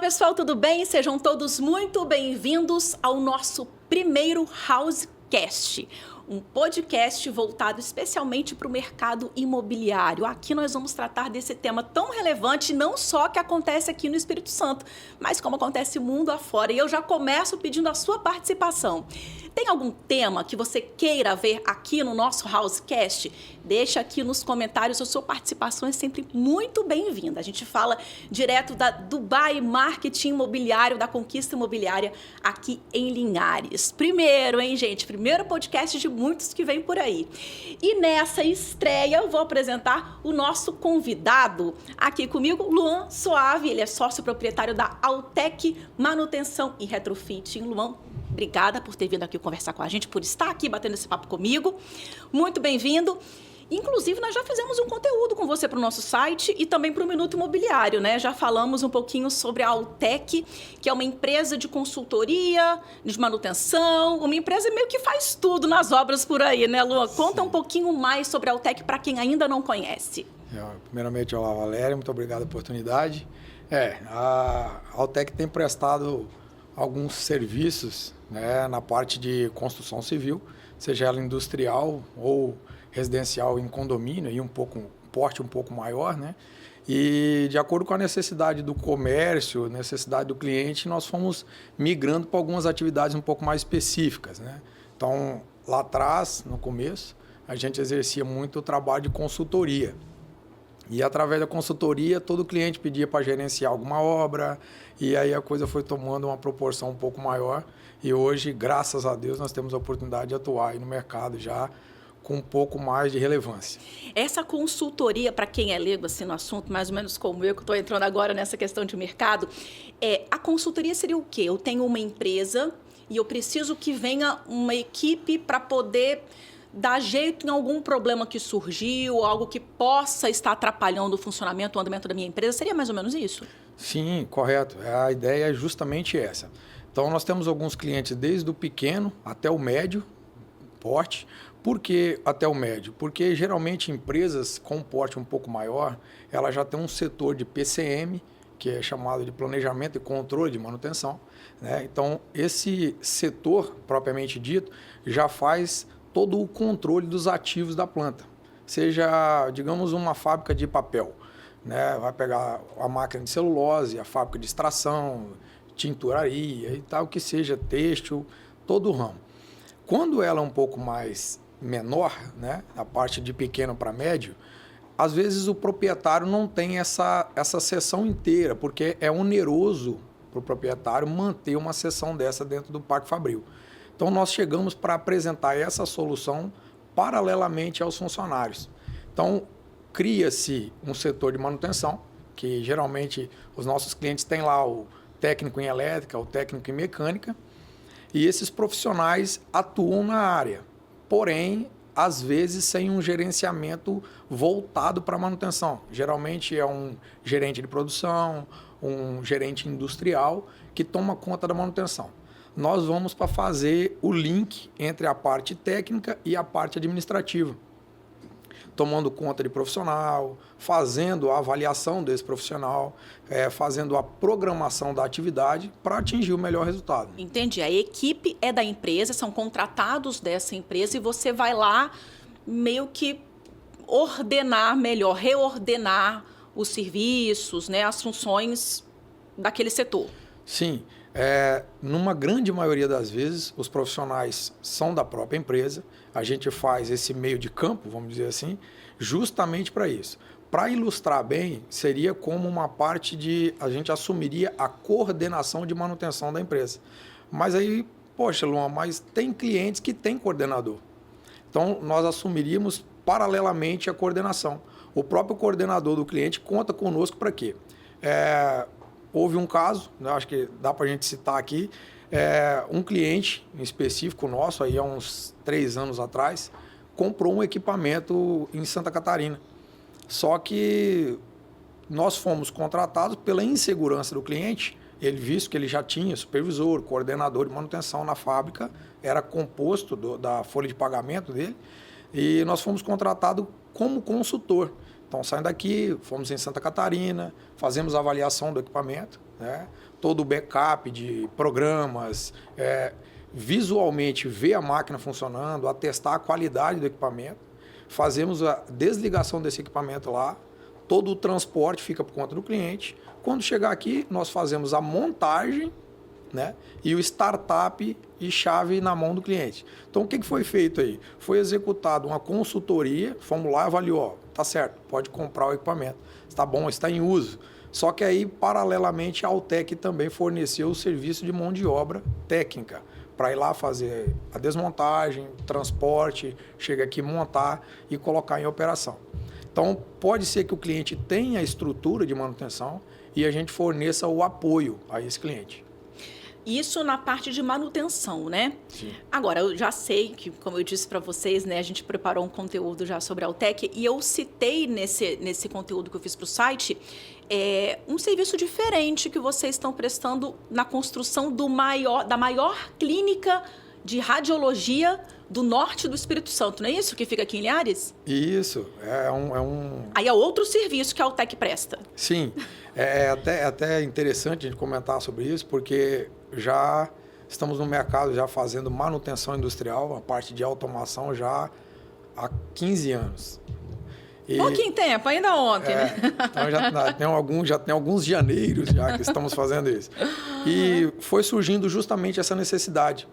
Pessoal, tudo bem? Sejam todos muito bem-vindos ao nosso primeiro Housecast, um podcast voltado especialmente para o mercado imobiliário. Aqui nós vamos tratar desse tema tão relevante, não só que acontece aqui no Espírito Santo, mas como acontece mundo afora. E eu já começo pedindo a sua participação. Tem algum tema que você queira ver aqui no nosso Housecast? Deixa aqui nos comentários, a sua participação é sempre muito bem-vinda. A gente fala direto da Dubai Marketing Imobiliário, da Conquista Imobiliária aqui em Linhares. Primeiro, hein, gente? Primeiro podcast de muitos que vem por aí. E nessa estreia eu vou apresentar o nosso convidado aqui comigo, Luan Soave. Ele é sócio proprietário da Altec Manutenção e Retrofit. Luan, obrigada por ter vindo aqui conversar com a gente, por estar aqui batendo esse papo comigo. Muito bem-vindo. Inclusive, nós já fizemos um conteúdo com você para o nosso site e também para o Minuto Imobiliário, né? Já falamos um pouquinho sobre a Altec, que é uma empresa de consultoria, de manutenção, uma empresa meio que faz tudo nas obras por aí, né, Lu? Conta um pouquinho mais sobre a Altec para quem ainda não conhece. Primeiramente, olá, Valéria, muito obrigado pela oportunidade. A Altec tem prestado alguns serviços, né, na parte de construção civil, seja ela industrial ou residencial em condomínio, e porte um pouco maior, né? E de acordo com a necessidade do comércio, necessidade do cliente, nós fomos migrando para algumas atividades um pouco mais específicas, né? Então, lá atrás, no começo, a gente exercia muito o trabalho de consultoria. E através da consultoria, todo cliente pedia para gerenciar alguma obra, e aí a coisa foi tomando uma proporção um pouco maior. E hoje, graças a Deus, nós temos a oportunidade de atuar aí no mercado já com um pouco mais de relevância. Essa consultoria, para quem é leigo assim, no assunto, mais ou menos como eu, que estou entrando agora nessa questão de mercado, a consultoria seria o quê? Eu tenho uma empresa e eu preciso que venha uma equipe para poder dar jeito em algum problema que surgiu, algo que possa estar atrapalhando o funcionamento, o andamento da minha empresa. Seria mais ou menos isso? Sim, correto. A ideia é justamente essa. Então, nós temos alguns clientes desde o pequeno até o médio porte. Por que até o médio? Porque geralmente empresas com porte um pouco maior, ela já tem um setor de PCM, que é chamado de Planejamento e Controle de Manutenção, né? Então, esse setor, propriamente dito, já faz todo o controle dos ativos da planta. Seja, digamos, uma fábrica de papel, né? Vai pegar a máquina de celulose, a fábrica de extração, tinturaria e tal, que seja têxtil, todo o ramo. Quando ela é um pouco mais menor, né, a parte de pequeno para médio, às vezes o proprietário não tem essa seção inteira, porque é oneroso para o proprietário manter uma seção dessa dentro do Parque Fabril. Então, nós chegamos para apresentar essa solução paralelamente aos funcionários. Então, cria-se um setor de manutenção, que geralmente os nossos clientes têm lá o técnico em elétrica, o técnico em mecânica, e esses profissionais atuam na área, porém, às vezes sem um gerenciamento voltado para a manutenção. Geralmente é um gerente de produção, um gerente industrial que toma conta da manutenção. Nós vamos para fazer o link entre a parte técnica e a parte administrativa, tomando conta de profissional, fazendo a avaliação desse profissional, fazendo a programação da atividade para atingir o melhor resultado. Entendi. A equipe é da empresa, são contratados dessa empresa e você vai lá meio que ordenar melhor, reordenar os serviços, né, as funções daquele setor. Sim. Numa grande maioria das vezes, os profissionais são da própria empresa. A gente faz esse meio de campo, vamos dizer assim, justamente para isso. Para ilustrar bem, seria como uma parte de... A gente assumiria a coordenação de manutenção da empresa. Mas aí, poxa, Luan, mas tem clientes que têm coordenador. Então, nós assumiríamos paralelamente a coordenação. O próprio coordenador do cliente conta conosco para quê? Houve um caso, né, acho que dá para a gente citar aqui, um cliente em específico nosso, aí há uns 3 anos atrás, comprou um equipamento em Santa Catarina. Só que nós fomos contratados pela insegurança do cliente, ele visto que ele já tinha supervisor, coordenador de manutenção na fábrica, era composto da folha de pagamento dele, e nós fomos contratados como consultor. Então, saindo daqui, fomos em Santa Catarina, fazemos a avaliação do equipamento, né? Todo o backup de programas, visualmente ver a máquina funcionando, atestar a qualidade do equipamento. Fazemos a desligação desse equipamento lá, todo o transporte fica por conta do cliente. Quando chegar aqui, nós fazemos a montagem, né? E o startup e chave na mão do cliente. Então, o que foi feito aí? Foi executada uma consultoria, fomos lá e avaliou, tá certo, pode comprar o equipamento, está bom, está em uso. Só que aí, paralelamente, a Altec também forneceu o serviço de mão de obra técnica, para ir lá fazer a desmontagem, transporte, chega aqui montar e colocar em operação. Então, pode ser que o cliente tenha a estrutura de manutenção e a gente forneça o apoio a esse cliente. Isso na parte de manutenção, né? Sim. Agora, eu já sei que, como eu disse para vocês, né, a gente preparou um conteúdo já sobre a Altec e eu citei nesse conteúdo que eu fiz para o site um serviço diferente que vocês estão prestando na construção da maior clínica de radiologia do norte do Espírito Santo, não é isso? Que fica aqui em Linhares? Isso, Aí é outro serviço que a Altec presta. Sim, é até interessante a gente comentar sobre isso, porque já estamos no mercado já fazendo manutenção industrial, a parte de automação já há 15 anos. Pouquinho tempo, ainda ontem, né? Então já tem alguns janeiros já que estamos fazendo isso. E foi surgindo justamente essa necessidade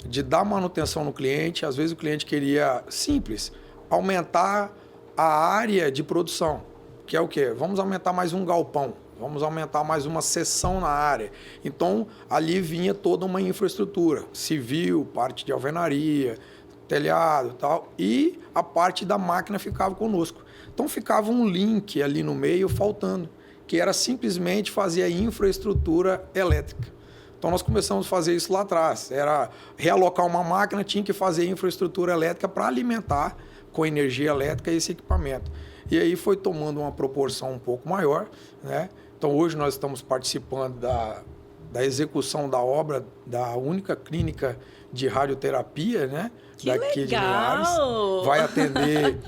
de dar manutenção no cliente. Às vezes o cliente queria, simples, aumentar a área de produção, que é o quê? Vamos aumentar mais um galpão, vamos aumentar mais uma seção na área. Então, ali vinha toda uma infraestrutura, civil, parte de alvenaria, telhado e tal, e a parte da máquina ficava conosco. Então, ficava um link ali no meio faltando, que era simplesmente fazer a infraestrutura elétrica. Então, nós começamos a fazer isso lá atrás. Era realocar uma máquina, tinha que fazer infraestrutura elétrica para alimentar com energia elétrica esse equipamento. E aí foi tomando uma proporção um pouco maior, né? Então, hoje nós estamos participando da execução da obra da única clínica de radioterapia, né? Que daqui legal! de Linhares. Vai atender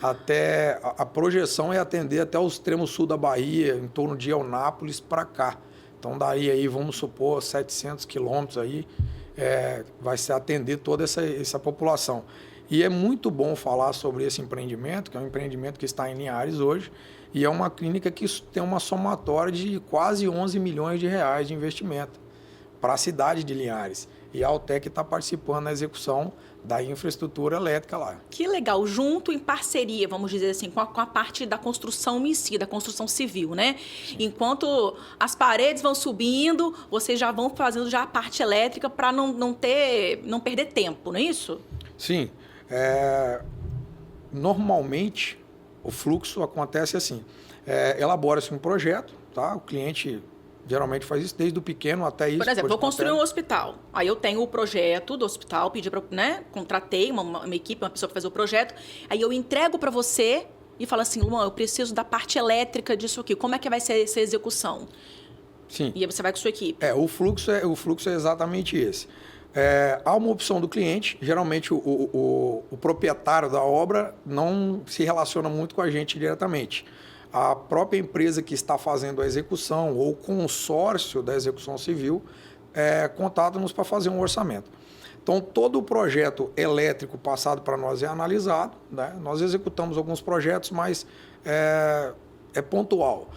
até... A projeção é atender até o extremo sul da Bahia, em torno de Eunápolis para cá. Então, daí aí, vamos supor, 700 quilômetros aí, vai se atender toda essa população. E é muito bom falar sobre esse empreendimento, que é um empreendimento que está em Linhares hoje, e é uma clínica que tem uma somatória de quase 11 milhões de reais de investimento para a cidade de Linhares. E a Altec está participando da execução da infraestrutura elétrica lá. Que legal, junto em parceria, vamos dizer assim, com a parte da construção em si, da construção civil, né? Sim. Enquanto as paredes vão subindo, vocês já vão fazendo já a parte elétrica para não perder tempo, não é isso? Sim. Normalmente, o fluxo acontece assim. Elabora-se um projeto, tá? O cliente geralmente faz isso desde o pequeno até isso. Por exemplo, vou construir um hospital. Aí eu tenho o projeto do hospital, pedi para, né? Contratei uma equipe, uma pessoa para fazer o projeto. Aí eu entrego para você e falo assim, Luan, eu preciso da parte elétrica disso aqui. Como é que vai ser essa execução? Sim. E aí você vai com a sua equipe. O fluxo é exatamente esse. Há uma opção do cliente, geralmente o proprietário da obra não se relaciona muito com a gente diretamente. A própria empresa que está fazendo a execução ou o consórcio da execução civil contata-nos para fazer um orçamento. Então, todo o projeto elétrico passado para nós é analisado, né? Nós executamos alguns projetos, mas é pontual.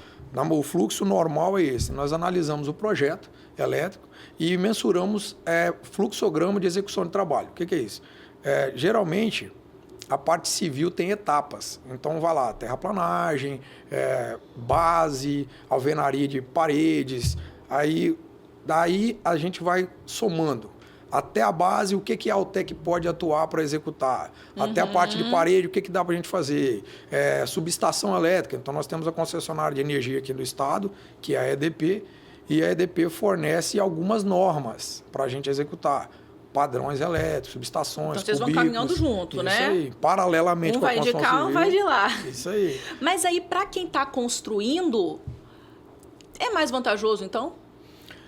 O fluxo normal é esse. Nós analisamos o projeto elétrico e mensuramos fluxograma de execução de trabalho. O que é isso? Geralmente, a parte civil tem etapas. Então, vai lá, terraplanagem, base, alvenaria de paredes. Daí a gente vai somando. Até a base, o que a Altec pode atuar para executar. Uhum. Até a parte de parede, o que dá para a gente fazer. Subestação elétrica. Então, nós temos a concessionária de energia aqui do estado, que é a EDP, e a EDP fornece algumas normas para a gente executar. Padrões elétricos, subestações, então, vocês vão caminhando junto, né? Isso aí, paralelamente com a construção civil. Um vai de cá, um vai de lá. Isso aí. Mas aí, para quem está construindo, é mais vantajoso, então?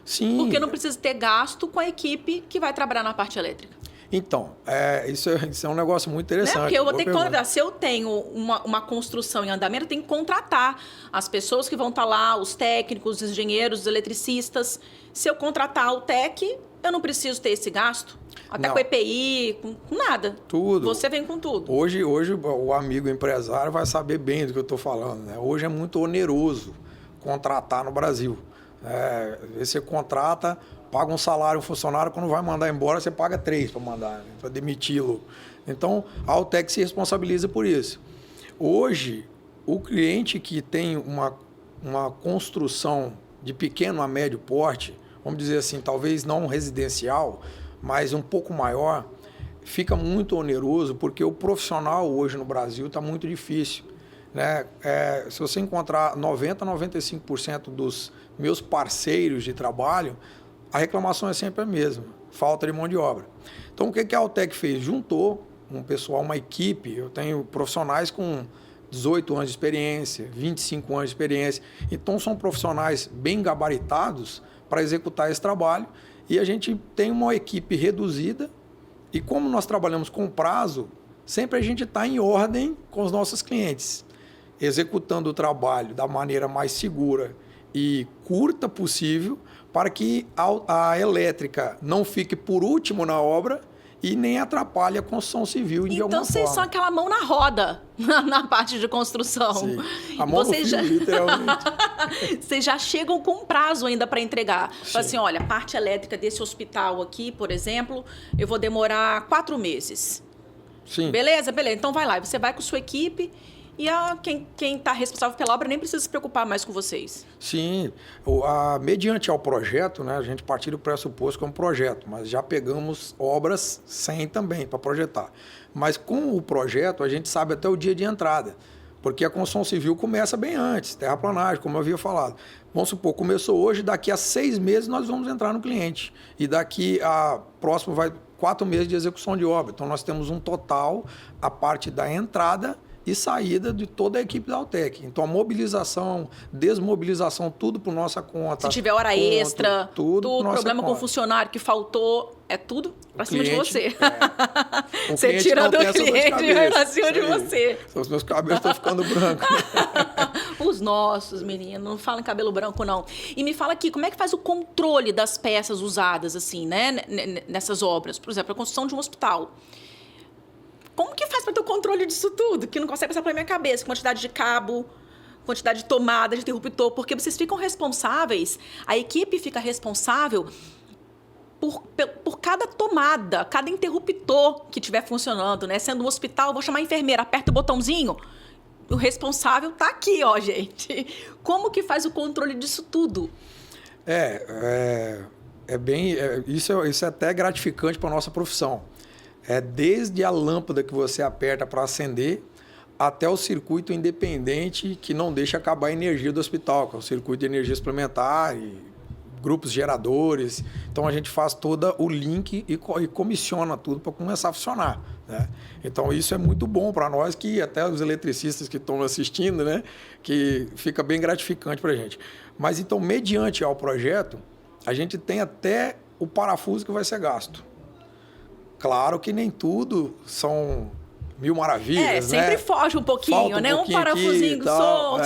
Sim. Porque não precisa ter gasto com a equipe que vai trabalhar na parte elétrica. Então, isso é um negócio muito interessante. Né? Porque eu vou ter que contratar. Se eu tenho uma construção em andamento, eu tenho que contratar as pessoas que vão estar lá, os técnicos, os engenheiros, os eletricistas. Se eu contratar o TEC, eu não preciso ter esse gasto. Até com EPI, com nada. Tudo. Você vem com tudo. Hoje o amigo empresário vai saber bem do que eu estou falando. Né? Hoje é muito oneroso contratar no Brasil. Você contrata, paga um salário, um funcionário, quando vai mandar embora, você paga 3 para mandar, né? Para demiti-lo. Então, a Altec se responsabiliza por isso. Hoje, o cliente que tem uma construção de pequeno a médio porte, vamos dizer assim, talvez não residencial, mas um pouco maior, fica muito oneroso, porque o profissional hoje no Brasil está muito difícil. Né? Se você encontrar 90% a 95% dos meus parceiros de trabalho, a reclamação é sempre a mesma, falta de mão de obra. Então, o que a Altec fez? Juntou um pessoal, uma equipe, eu tenho profissionais com 18 anos de experiência, 25 anos de experiência, então são profissionais bem gabaritados para executar esse trabalho, e a gente tem uma equipe reduzida, e como nós trabalhamos com prazo, sempre a gente está em ordem com os nossos clientes, executando o trabalho da maneira mais segura e curta possível, para que a elétrica não fique por último na obra e nem atrapalhe a construção civil de alguma forma. Então, vocês são aquela mão na roda na parte de construção. Sim. A mão no fio, literalmente. Vocês já chegam com um prazo ainda para entregar. Fala assim, olha, a parte elétrica desse hospital aqui, por exemplo, eu vou demorar 4 meses. Sim. Beleza? Então vai lá. Você vai com sua equipe e quem está responsável pela obra nem precisa se preocupar mais com vocês. Sim. Mediante ao projeto, né, a gente partiu do pressuposto que é um projeto, mas já pegamos obras sem também para projetar. Mas com o projeto, a gente sabe até o dia de entrada, porque a construção civil começa bem antes, terraplanagem, como eu havia falado. Vamos supor, começou hoje, daqui a 6 meses nós vamos entrar no cliente. E daqui a próximo vai 4 meses de execução de obra. Então nós temos um total, a parte da entrada e saída de toda a equipe da Altec. Então, a mobilização, desmobilização, tudo por nossa conta. Se tiver hora extra, tudo problema com o funcionário que faltou, é tudo para cima de você. Você tira do cliente e vai para cima de você. Os meus cabelos estão ficando brancos. Os nossos, menino, não fala em cabelo branco, não. E me fala aqui, como é que faz o controle das peças usadas, assim, né, nessas obras? Por exemplo, a construção de um hospital. Como que faz para ter o controle disso tudo? Que não consegue passar pela minha cabeça. Quantidade de cabo, quantidade de tomada, de interruptor. Porque vocês ficam responsáveis, a equipe fica responsável por cada tomada, cada interruptor que estiver funcionando, né? Sendo um hospital, vou chamar a enfermeira, aperta o botãozinho, o responsável está aqui, ó, gente. Como que faz o controle disso tudo? Isso é até gratificante para a nossa profissão. Desde a lâmpada que você aperta para acender até o circuito independente que não deixa acabar a energia do hospital, que é o circuito de energia suplementar, e grupos geradores. Então a gente faz todo o link e comissiona tudo para começar a funcionar. Né? Então isso é muito bom para nós, que até os eletricistas que estão assistindo, né, que fica bem gratificante para a gente. Mas então, mediante ao projeto, a gente tem até o parafuso que vai ser gasto. Claro que nem tudo são mil maravilhas, sempre né? foge um pouquinho, né? Um parafusinho solto.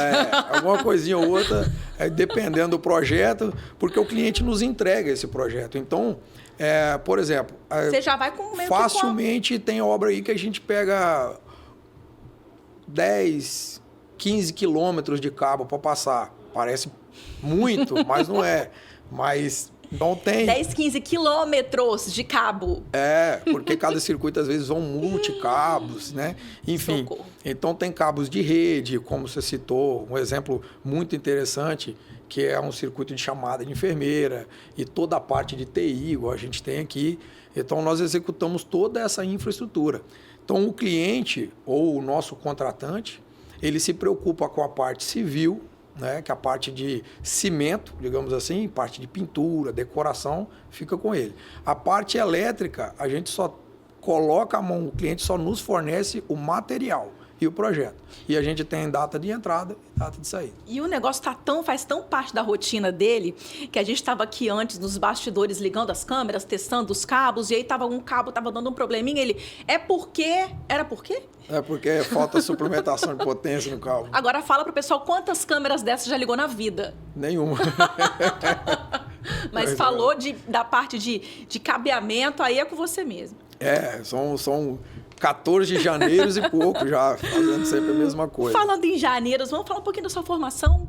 Alguma coisinha ou outra, dependendo do projeto, porque o cliente nos entrega esse projeto. Então, por exemplo, você já vai com facilmente tem obra aí que a gente pega 10, 15 quilômetros de cabo para passar. Parece muito, mas não é. Mas não tem. 10, 15 quilômetros de cabo. Porque cada circuito às vezes vão multicabos, né? Enfim, Socorro. Então tem cabos de rede, como você citou, um exemplo muito interessante, que é um circuito de chamada de enfermeira e toda a parte de TI, igual a gente tem aqui. Então nós executamos toda essa infraestrutura. Então o cliente ou o nosso contratante, ele se preocupa com a parte civil, né, que é a parte de cimento, digamos assim, parte de pintura, decoração, fica com ele. A parte elétrica, a gente só coloca a mão, o cliente só nos fornece o material. e o projeto. E a gente tem data de entrada e data de saída. E o negócio faz tão parte da rotina dele, que a gente estava aqui antes, nos bastidores, ligando as câmeras, testando os cabos, e aí um cabo tava dando um probleminha, ele, era por quê? É porque falta suplementação de potência no cabo. Agora fala pro pessoal quantas câmeras dessas já ligou na vida. Nenhuma. Mas falou da parte de cabeamento, aí é com você mesmo. São 14 janeiros e pouco já, fazendo sempre a mesma coisa. Falando em janeiros, vamos falar um pouquinho da sua formação?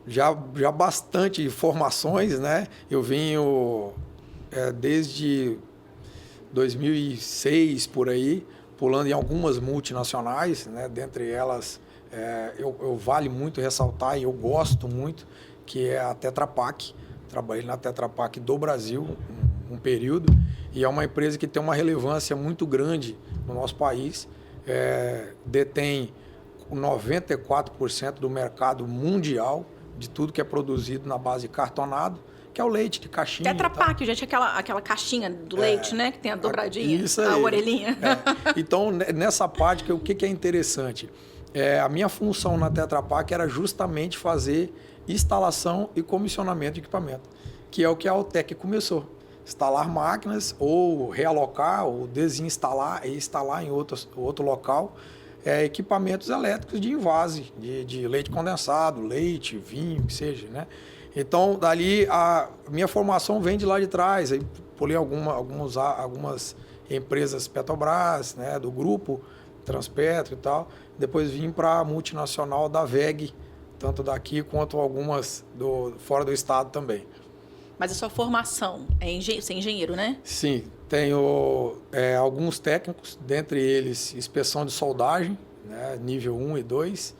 Já bastante formações, né? Eu venho desde 2006, por aí, pulando em algumas multinacionais, né? Dentre elas, eu vale muito ressaltar e eu gosto muito, que é a Tetra Pak. Trabalhei na Tetra Pak do Brasil um período, e é uma empresa que tem uma relevância muito grande no nosso país, detém 94% do mercado mundial de tudo que é produzido na base de cartonado, que é o leite de caixinha. Tetra Pak, já tinha aquela caixinha do leite, né? Que tem a dobradinha, isso aí. A orelhinha. Então, nessa parte, o que é interessante? A minha função na Tetra Pak era justamente fazer instalação e comissionamento de equipamento, que é o que a Altec começou. Instalar máquinas, ou realocar, ou desinstalar e instalar em outro local equipamentos elétricos de envase, de leite condensado, leite, vinho, que seja, né? Então, dali, a minha formação vem de lá de trás. Aí pulei algumas empresas Petrobras, né, do grupo Transpetro e tal. Depois vim para a multinacional da WEG, tanto daqui quanto algumas fora do estado também. Mas a sua formação você é engenheiro, né? Sim, tenho alguns técnicos, dentre eles inspeção de soldagem, né, nível 1 e 2,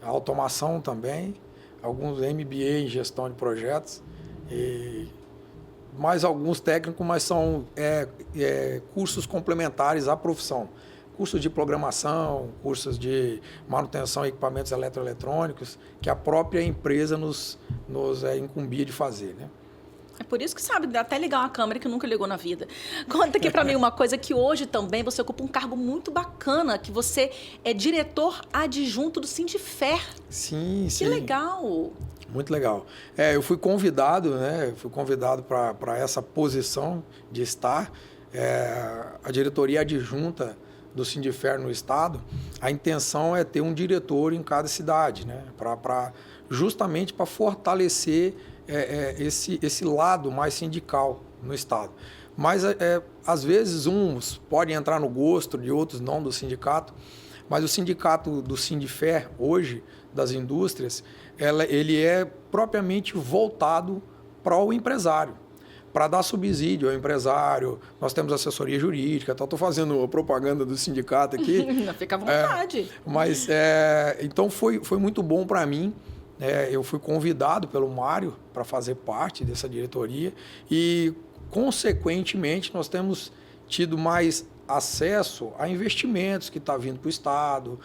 automação também, alguns MBA em gestão de projetos, e mais alguns técnicos, mas são cursos complementares à profissão. Cursos de programação, cursos de manutenção de equipamentos eletroeletrônicos, que a própria empresa nos incumbia de fazer, né? É por isso que sabe até ligar uma câmera que nunca ligou na vida. Conta aqui para mim uma coisa, que hoje também você ocupa um cargo muito bacana, que você é diretor adjunto do Sindifer. Sim, sim. Que legal! Muito legal. Eu fui convidado, né? Fui convidado para essa posição de estar. A diretoria adjunta do Sindifer no estado, a intenção é ter um diretor em cada cidade, né? Justamente para fortalecer esse lado mais sindical no estado. Mas, às vezes, uns podem entrar no gosto de outros não do sindicato, mas o sindicato do Sindifer, hoje, das indústrias, ele é propriamente voltado para o empresário, para dar subsídio ao empresário. Nós temos assessoria jurídica, estou fazendo propaganda do sindicato aqui. Fica à vontade. Mas, então, foi muito bom para mim. Eu fui convidado pelo Mário para fazer parte dessa diretoria e, consequentemente, nós temos tido mais acesso a investimentos que está vindo para o estado,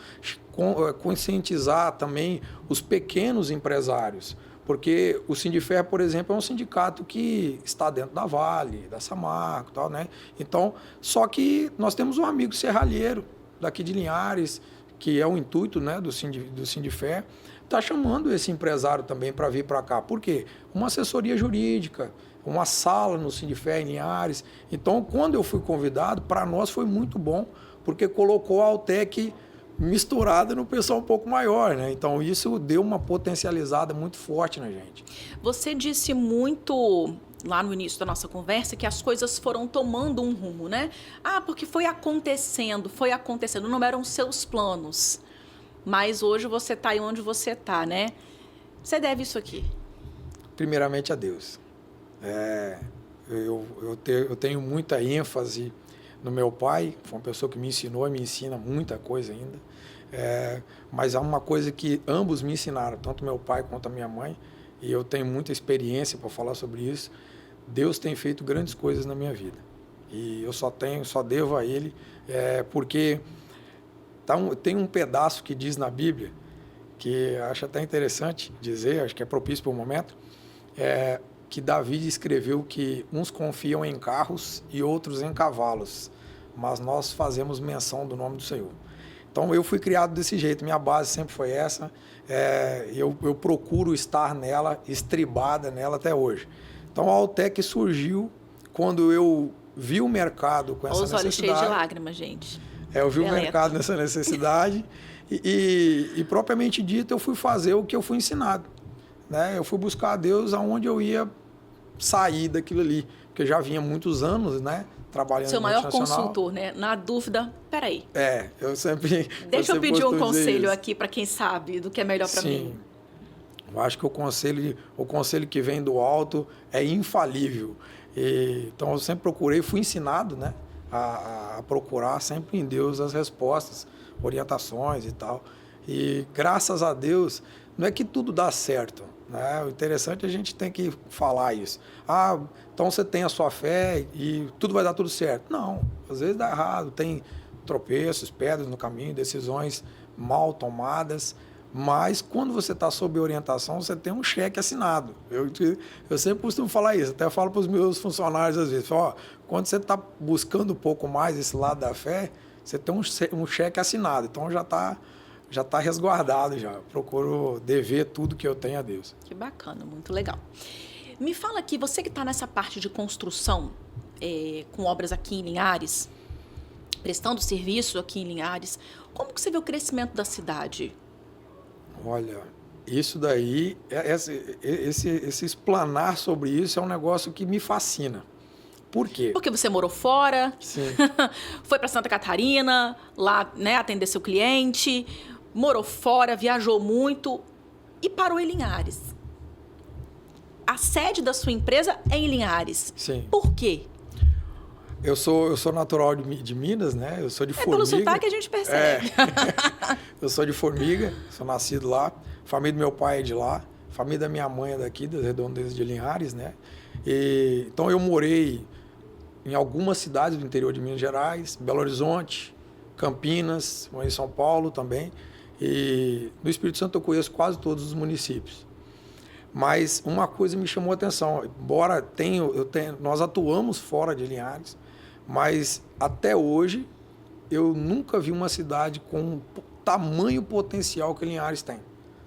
conscientizar também os pequenos empresários, porque o Sindifer, por exemplo, é um sindicato que está dentro da Vale, da Samarco e tal, né? Então, só que nós temos um amigo serralheiro daqui de Linhares, que é o intuito, né, do Sindifer, está chamando esse empresário também para vir para cá. Por quê? Uma assessoria jurídica, uma sala no Sindifer em Linhares. Então, quando eu fui convidado, para nós foi muito bom, porque colocou a Altec misturada no pessoal um pouco maior, né? Então, isso deu uma potencializada muito forte na gente. Você disse muito lá no início da nossa conversa que as coisas foram tomando um rumo, né? Porque foi acontecendo, não eram seus planos. Mas hoje você está aí onde você está, né? Você deve isso aqui? Primeiramente a Deus. Eu tenho muita ênfase no meu pai, foi uma pessoa que me ensinou e me ensina muita coisa ainda. Mas há uma coisa que ambos me ensinaram, tanto meu pai quanto a minha mãe, e eu tenho muita experiência para falar sobre isso. Deus tem feito grandes coisas na minha vida. E eu só devo a Ele, porque tem um pedaço que diz na Bíblia, que acho até interessante dizer, acho que é propício para o momento, que Davi escreveu que uns confiam em carros e outros em cavalos, mas nós fazemos menção do nome do Senhor. Então, eu fui criado desse jeito, minha base sempre foi essa. Eu procuro estar nela, estribada nela até hoje. Então, a Altec surgiu quando eu vi o mercado com essa necessidade. Os olhos cheios de lágrimas, gente. Eu vi o mercado nessa necessidade e, propriamente dito, eu fui fazer o que eu fui ensinado. Né? Eu fui buscar a Deus aonde eu ia sair daquilo ali, porque eu já vinha muitos anos, né, trabalhando Seu no maior multinacional. consultor, né? Na dúvida, peraí. Eu sempre... Deixa eu pedir um conselho aqui para quem sabe do que é melhor para mim. Eu acho que o conselho que vem do alto é infalível. Então, eu sempre procurei, fui ensinado, né, a procurar sempre em Deus as respostas, orientações e tal. E, graças a Deus, não é que tudo dá certo, né? O interessante é a gente tem que falar isso. Então você tem a sua fé e tudo vai dar tudo certo. Não, às vezes dá errado, tem tropeços, pedras no caminho, decisões mal tomadas, mas quando você está sob orientação, você tem um cheque assinado. Eu sempre costumo falar isso, até falo para os meus funcionários às vezes, quando você está buscando um pouco mais esse lado da fé, você tem um cheque assinado, então já está resguardado já. Procuro dever tudo que eu tenho a Deus. Que bacana, muito legal. Me fala aqui, você que está nessa parte de construção, com obras aqui em Linhares, prestando serviço aqui em Linhares, como que você vê o crescimento da cidade? Olha, isso daí, esse explanar sobre isso é um negócio que me fascina. Por quê? Porque você morou fora, Sim. foi para Santa Catarina, lá, né, atender seu cliente, morou fora, viajou muito e parou em Linhares. A sede da sua empresa é em Linhares. Sim. Por quê? Eu sou natural de Minas, né? Eu sou de Formiga. Pelo sotaque a gente percebe. Eu sou de Formiga, sou nascido lá. Família do meu pai é de lá. Família da minha mãe é daqui, das Redondezas de Linhares, né? Então eu morei em algumas cidades do interior de Minas Gerais, Belo Horizonte, Campinas, morei em São Paulo também. E no Espírito Santo eu conheço quase todos os municípios. Mas uma coisa me chamou a atenção, embora nós atuamos fora de Linhares, mas até hoje eu nunca vi uma cidade com tamanho potencial que Linhares tem.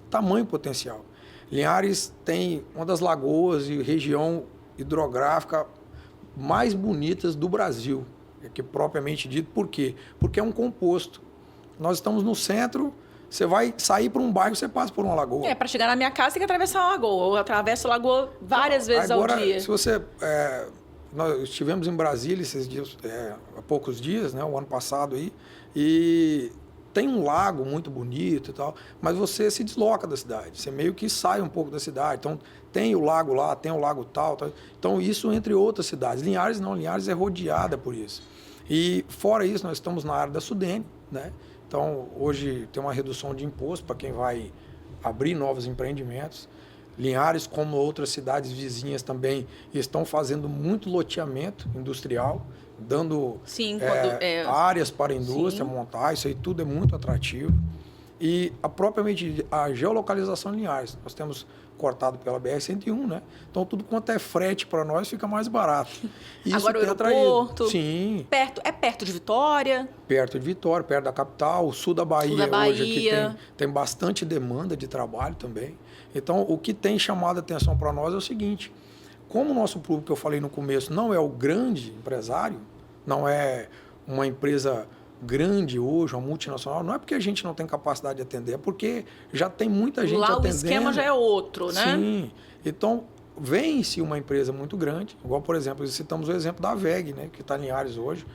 Tamanho potencial. Linhares tem uma das lagoas e região hidrográfica mais bonitas do Brasil, que propriamente dito. Por quê? Porque é um composto. Nós estamos no centro. Você vai sair para um bairro, você passa por uma lagoa. Para chegar na minha casa, tem que atravessar uma lagoa. Eu atravesso a lagoa várias vezes ao dia. Se você... nós estivemos em Brasília esses dias, há poucos dias, né, o ano passado aí, e tem um lago muito bonito e tal, mas você se desloca da cidade. Você meio que sai um pouco da cidade. Então, tem o lago lá, tem o lago tal. Então, isso entre outras cidades. Linhares não, Linhares é rodeada por isso. E, fora isso, nós estamos na área da Sudene, né? Então, hoje tem uma redução de imposto para quem vai abrir novos empreendimentos. Linhares, como outras cidades vizinhas também, estão fazendo muito loteamento industrial, dando áreas para a indústria montar. Isso aí tudo é muito atrativo. E propriamente a geolocalização de Linhares. Nós temos cortado pela BR-101, né? Então, tudo quanto é frete para nós fica mais barato. Isso agora o aeroporto, sim. Perto de Vitória? Perto de Vitória, perto da capital, o sul da Bahia. Hoje aqui tem bastante demanda de trabalho também. Então, o que tem chamado a atenção para nós é o seguinte, como o nosso público, que eu falei no começo, não é o grande empresário, não é uma empresa grande hoje, uma multinacional, não é porque a gente não tem capacidade de atender, é porque já tem muita gente atendendo. Lá o esquema já é outro, né? Sim. Então, vem-se uma empresa muito grande, igual, por exemplo, citamos o exemplo da VEG, né, que está em Linhares hoje.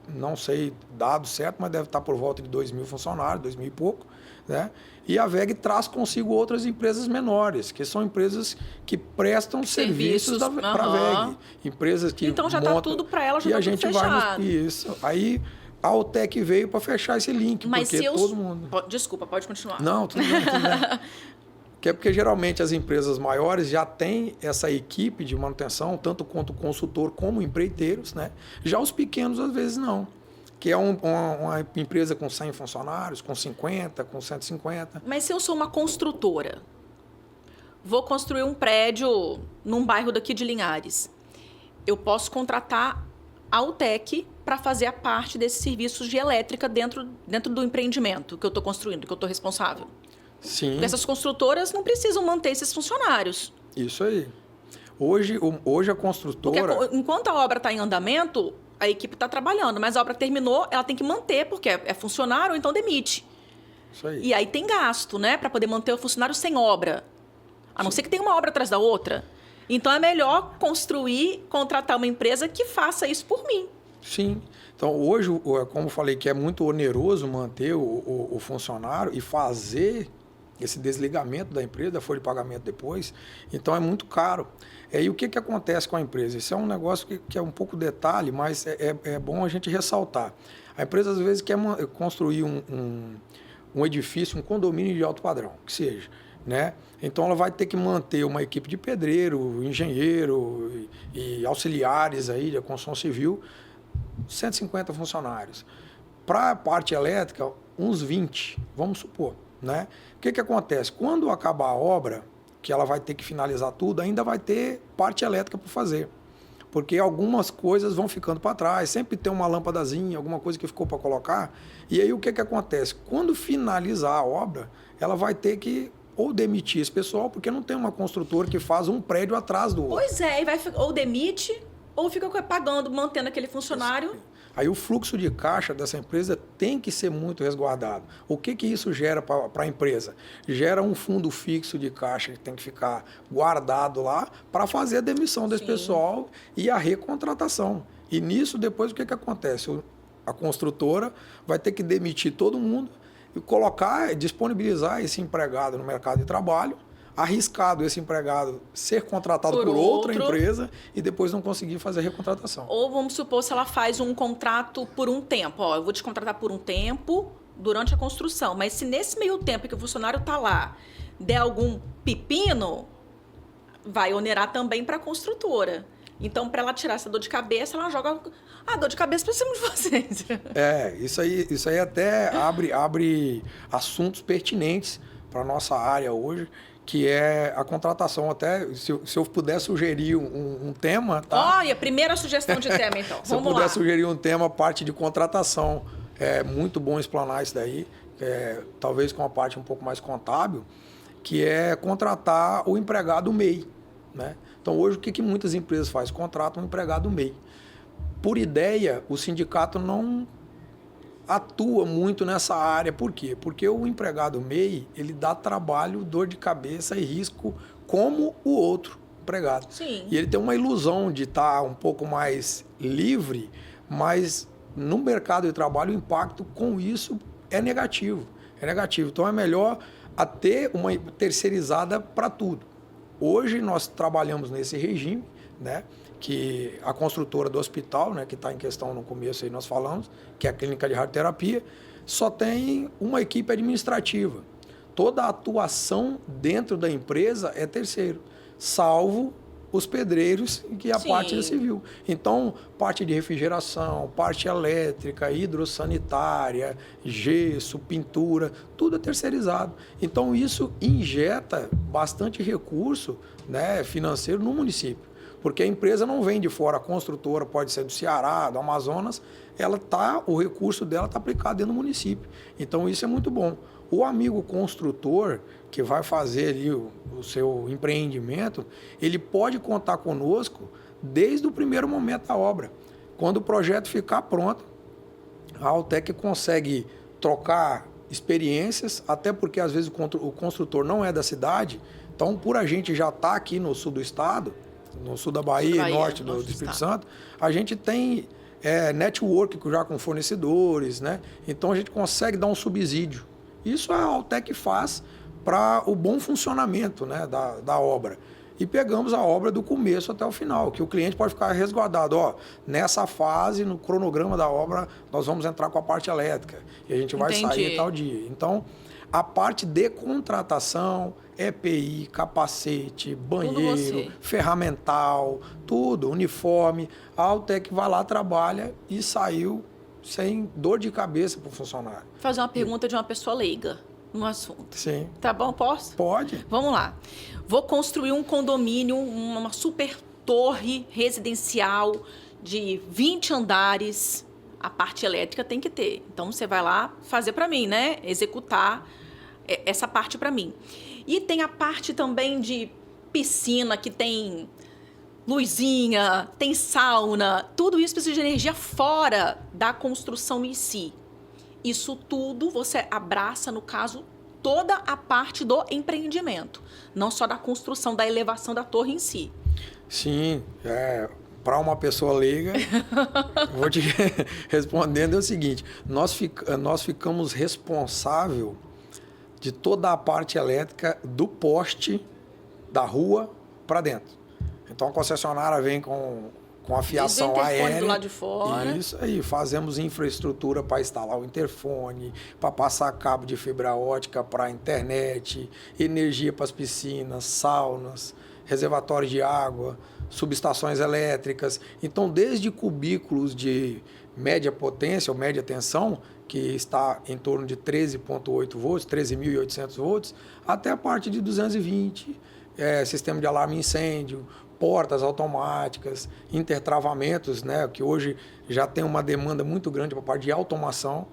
Não sei dado certo, mas deve estar por volta de 2.000 funcionários, 2.000 e pouco, né? E a VEG traz consigo outras empresas menores, que são empresas que prestam serviços para a VEG. Empresas que então já está tudo para ela, já está tudo fechado. Isso. Aí a Altec veio para fechar esse link, mas porque todo mundo... Desculpa, pode continuar. Não, tudo bem, tudo bem. Que é porque geralmente as empresas maiores já têm essa equipe de manutenção, tanto quanto consultor como empreiteiros, né? Já os pequenos, às vezes, não. Que é uma empresa com 100 funcionários, com 50, com 150. Mas se eu sou uma construtora, vou construir um prédio num bairro daqui de Linhares, eu posso contratar a Altec para fazer a parte desses serviços de elétrica dentro do empreendimento que eu estou construindo, que eu estou responsável. Sim. Porque essas construtoras não precisam manter esses funcionários. Isso aí. Hoje a construtora... Porque enquanto a obra está em andamento, a equipe está trabalhando, mas a obra terminou, ela tem que manter, porque é funcionário, ou então demite. Isso aí. E aí tem gasto, né, para poder manter o funcionário sem obra. A não ser que tenha uma obra atrás da outra. Então é melhor contratar uma empresa que faça isso por mim. Sim. Então, hoje, como eu falei, que é muito oneroso manter o funcionário e fazer esse desligamento da empresa, da folha de pagamento depois, então é muito caro. E o que acontece com a empresa? Isso é um negócio que é um pouco detalhe, mas é bom a gente ressaltar. A empresa, às vezes, quer construir um edifício, um condomínio de alto padrão, que seja, né? Então, ela vai ter que manter uma equipe de pedreiro, engenheiro e auxiliares aí da construção civil, 150 funcionários. Para a parte elétrica, uns 20, vamos supor, né? O que acontece? Quando acabar a obra, que ela vai ter que finalizar tudo, ainda vai ter parte elétrica para fazer. Porque algumas coisas vão ficando para trás, sempre tem uma lâmpadazinha, alguma coisa que ficou para colocar. E aí o que acontece? Quando finalizar a obra, ela vai ter que ou demitir esse pessoal, porque não tem uma construtora que faz um prédio atrás do outro. Pois é, e ou demite, ou fica pagando, mantendo aquele funcionário. Aí o fluxo de caixa dessa empresa tem que ser muito resguardado. O que isso gera para a empresa? Gera um fundo fixo de caixa que tem que ficar guardado lá para fazer a demissão desse pessoal e a recontratação. E nisso, depois, o que acontece? A construtora vai ter que demitir todo mundo e disponibilizar esse empregado no mercado de trabalho, arriscado esse empregado ser contratado por outra empresa e depois não conseguir fazer a recontratação. Ou vamos supor, se ela faz um contrato por um tempo. Eu vou te contratar por um tempo durante a construção, mas se nesse meio tempo que o funcionário está lá der algum pepino, vai onerar também para a construtora. Então, para ela tirar essa dor de cabeça, ela joga a dor de cabeça para cima de vocês. Isso aí até abre assuntos pertinentes para a nossa área hoje, que é a contratação. Até, se eu puder sugerir um tema... Tá? Olha, primeira sugestão de tema, então. Se eu puder sugerir um tema, parte de contratação. É muito bom explanar isso daí, talvez com uma parte um pouco mais contábil, que é contratar o empregado MEI. Né? Então, hoje, o que muitas empresas fazem? Contratam um empregado MEI. Por ideia, o sindicato não atua muito nessa área. Por quê? Porque o empregado MEI, ele dá trabalho, dor de cabeça e risco como o outro empregado. Sim. E ele tem uma ilusão de estar um pouco mais livre, mas no mercado de trabalho o impacto com isso é negativo. Então é melhor ter uma terceirizada para tudo. Hoje nós trabalhamos nesse regime, né? Que a construtora do hospital, né, que está em questão no começo aí nós falamos, que é a clínica de radioterapia, só tem uma equipe administrativa. Toda a atuação dentro da empresa é terceiro, salvo os pedreiros, que é a parte da civil. Então, parte de refrigeração, parte elétrica, hidrossanitária, gesso, pintura, tudo é terceirizado. Então, isso injeta bastante recurso, né, financeiro no município. Porque a empresa não vem de fora, a construtora pode ser do Ceará, do Amazonas, o recurso dela está aplicado dentro do município. Então, isso é muito bom. O amigo construtor que vai fazer ali o seu empreendimento, ele pode contar conosco desde o primeiro momento da obra. Quando o projeto ficar pronto, a Altec consegue trocar experiências, até porque às vezes o construtor não é da cidade, então por a gente já estar aqui no sul do estado, no sul da Bahia, norte do Espírito Santo, a gente tem network já com fornecedores, né? Então a gente consegue dar um subsídio. Isso a Altec faz para o bom funcionamento, né, da obra. E pegamos a obra do começo até o final, que o cliente pode ficar resguardado. Nessa fase, no cronograma da obra, nós vamos entrar com a parte elétrica e a gente vai sair tal dia. Então, a parte de contratação, EPI, capacete, banheiro, ferramental, tudo, uniforme. A Altec vai lá, trabalha e saiu sem dor de cabeça para o funcionário. Vou fazer uma pergunta de uma pessoa leiga no assunto. Sim. Tá bom? Posso? Pode. Vamos lá. Vou construir um condomínio, uma super torre residencial de 20 andares, a parte elétrica tem que ter. Então, você vai lá fazer para mim, né? Executar essa parte para mim. E tem a parte também de piscina, que tem luzinha, tem sauna. Tudo isso precisa de energia fora da construção em si. Isso tudo você abraça, no caso, toda a parte do empreendimento. Não só da construção, da elevação da torre em si. Sim, para uma pessoa leiga, vou te respondendo é o seguinte, nós ficamos responsável de toda a parte elétrica do poste da rua para dentro. Então a concessionária vem com a fiação aérea. Do lado de fora. Isso aí, fazemos infraestrutura para instalar o interfone, para passar cabo de fibra ótica para a internet, energia para as piscinas, saunas, reservatórios de água, subestações elétricas. Então, desde cubículos de média potência ou média tensão, que está em torno de 13,8 volts, 13.800 volts, até a parte de 220, sistema de alarme incêndio, portas automáticas, intertravamentos, né, que hoje já tem uma demanda muito grande para a parte de automação,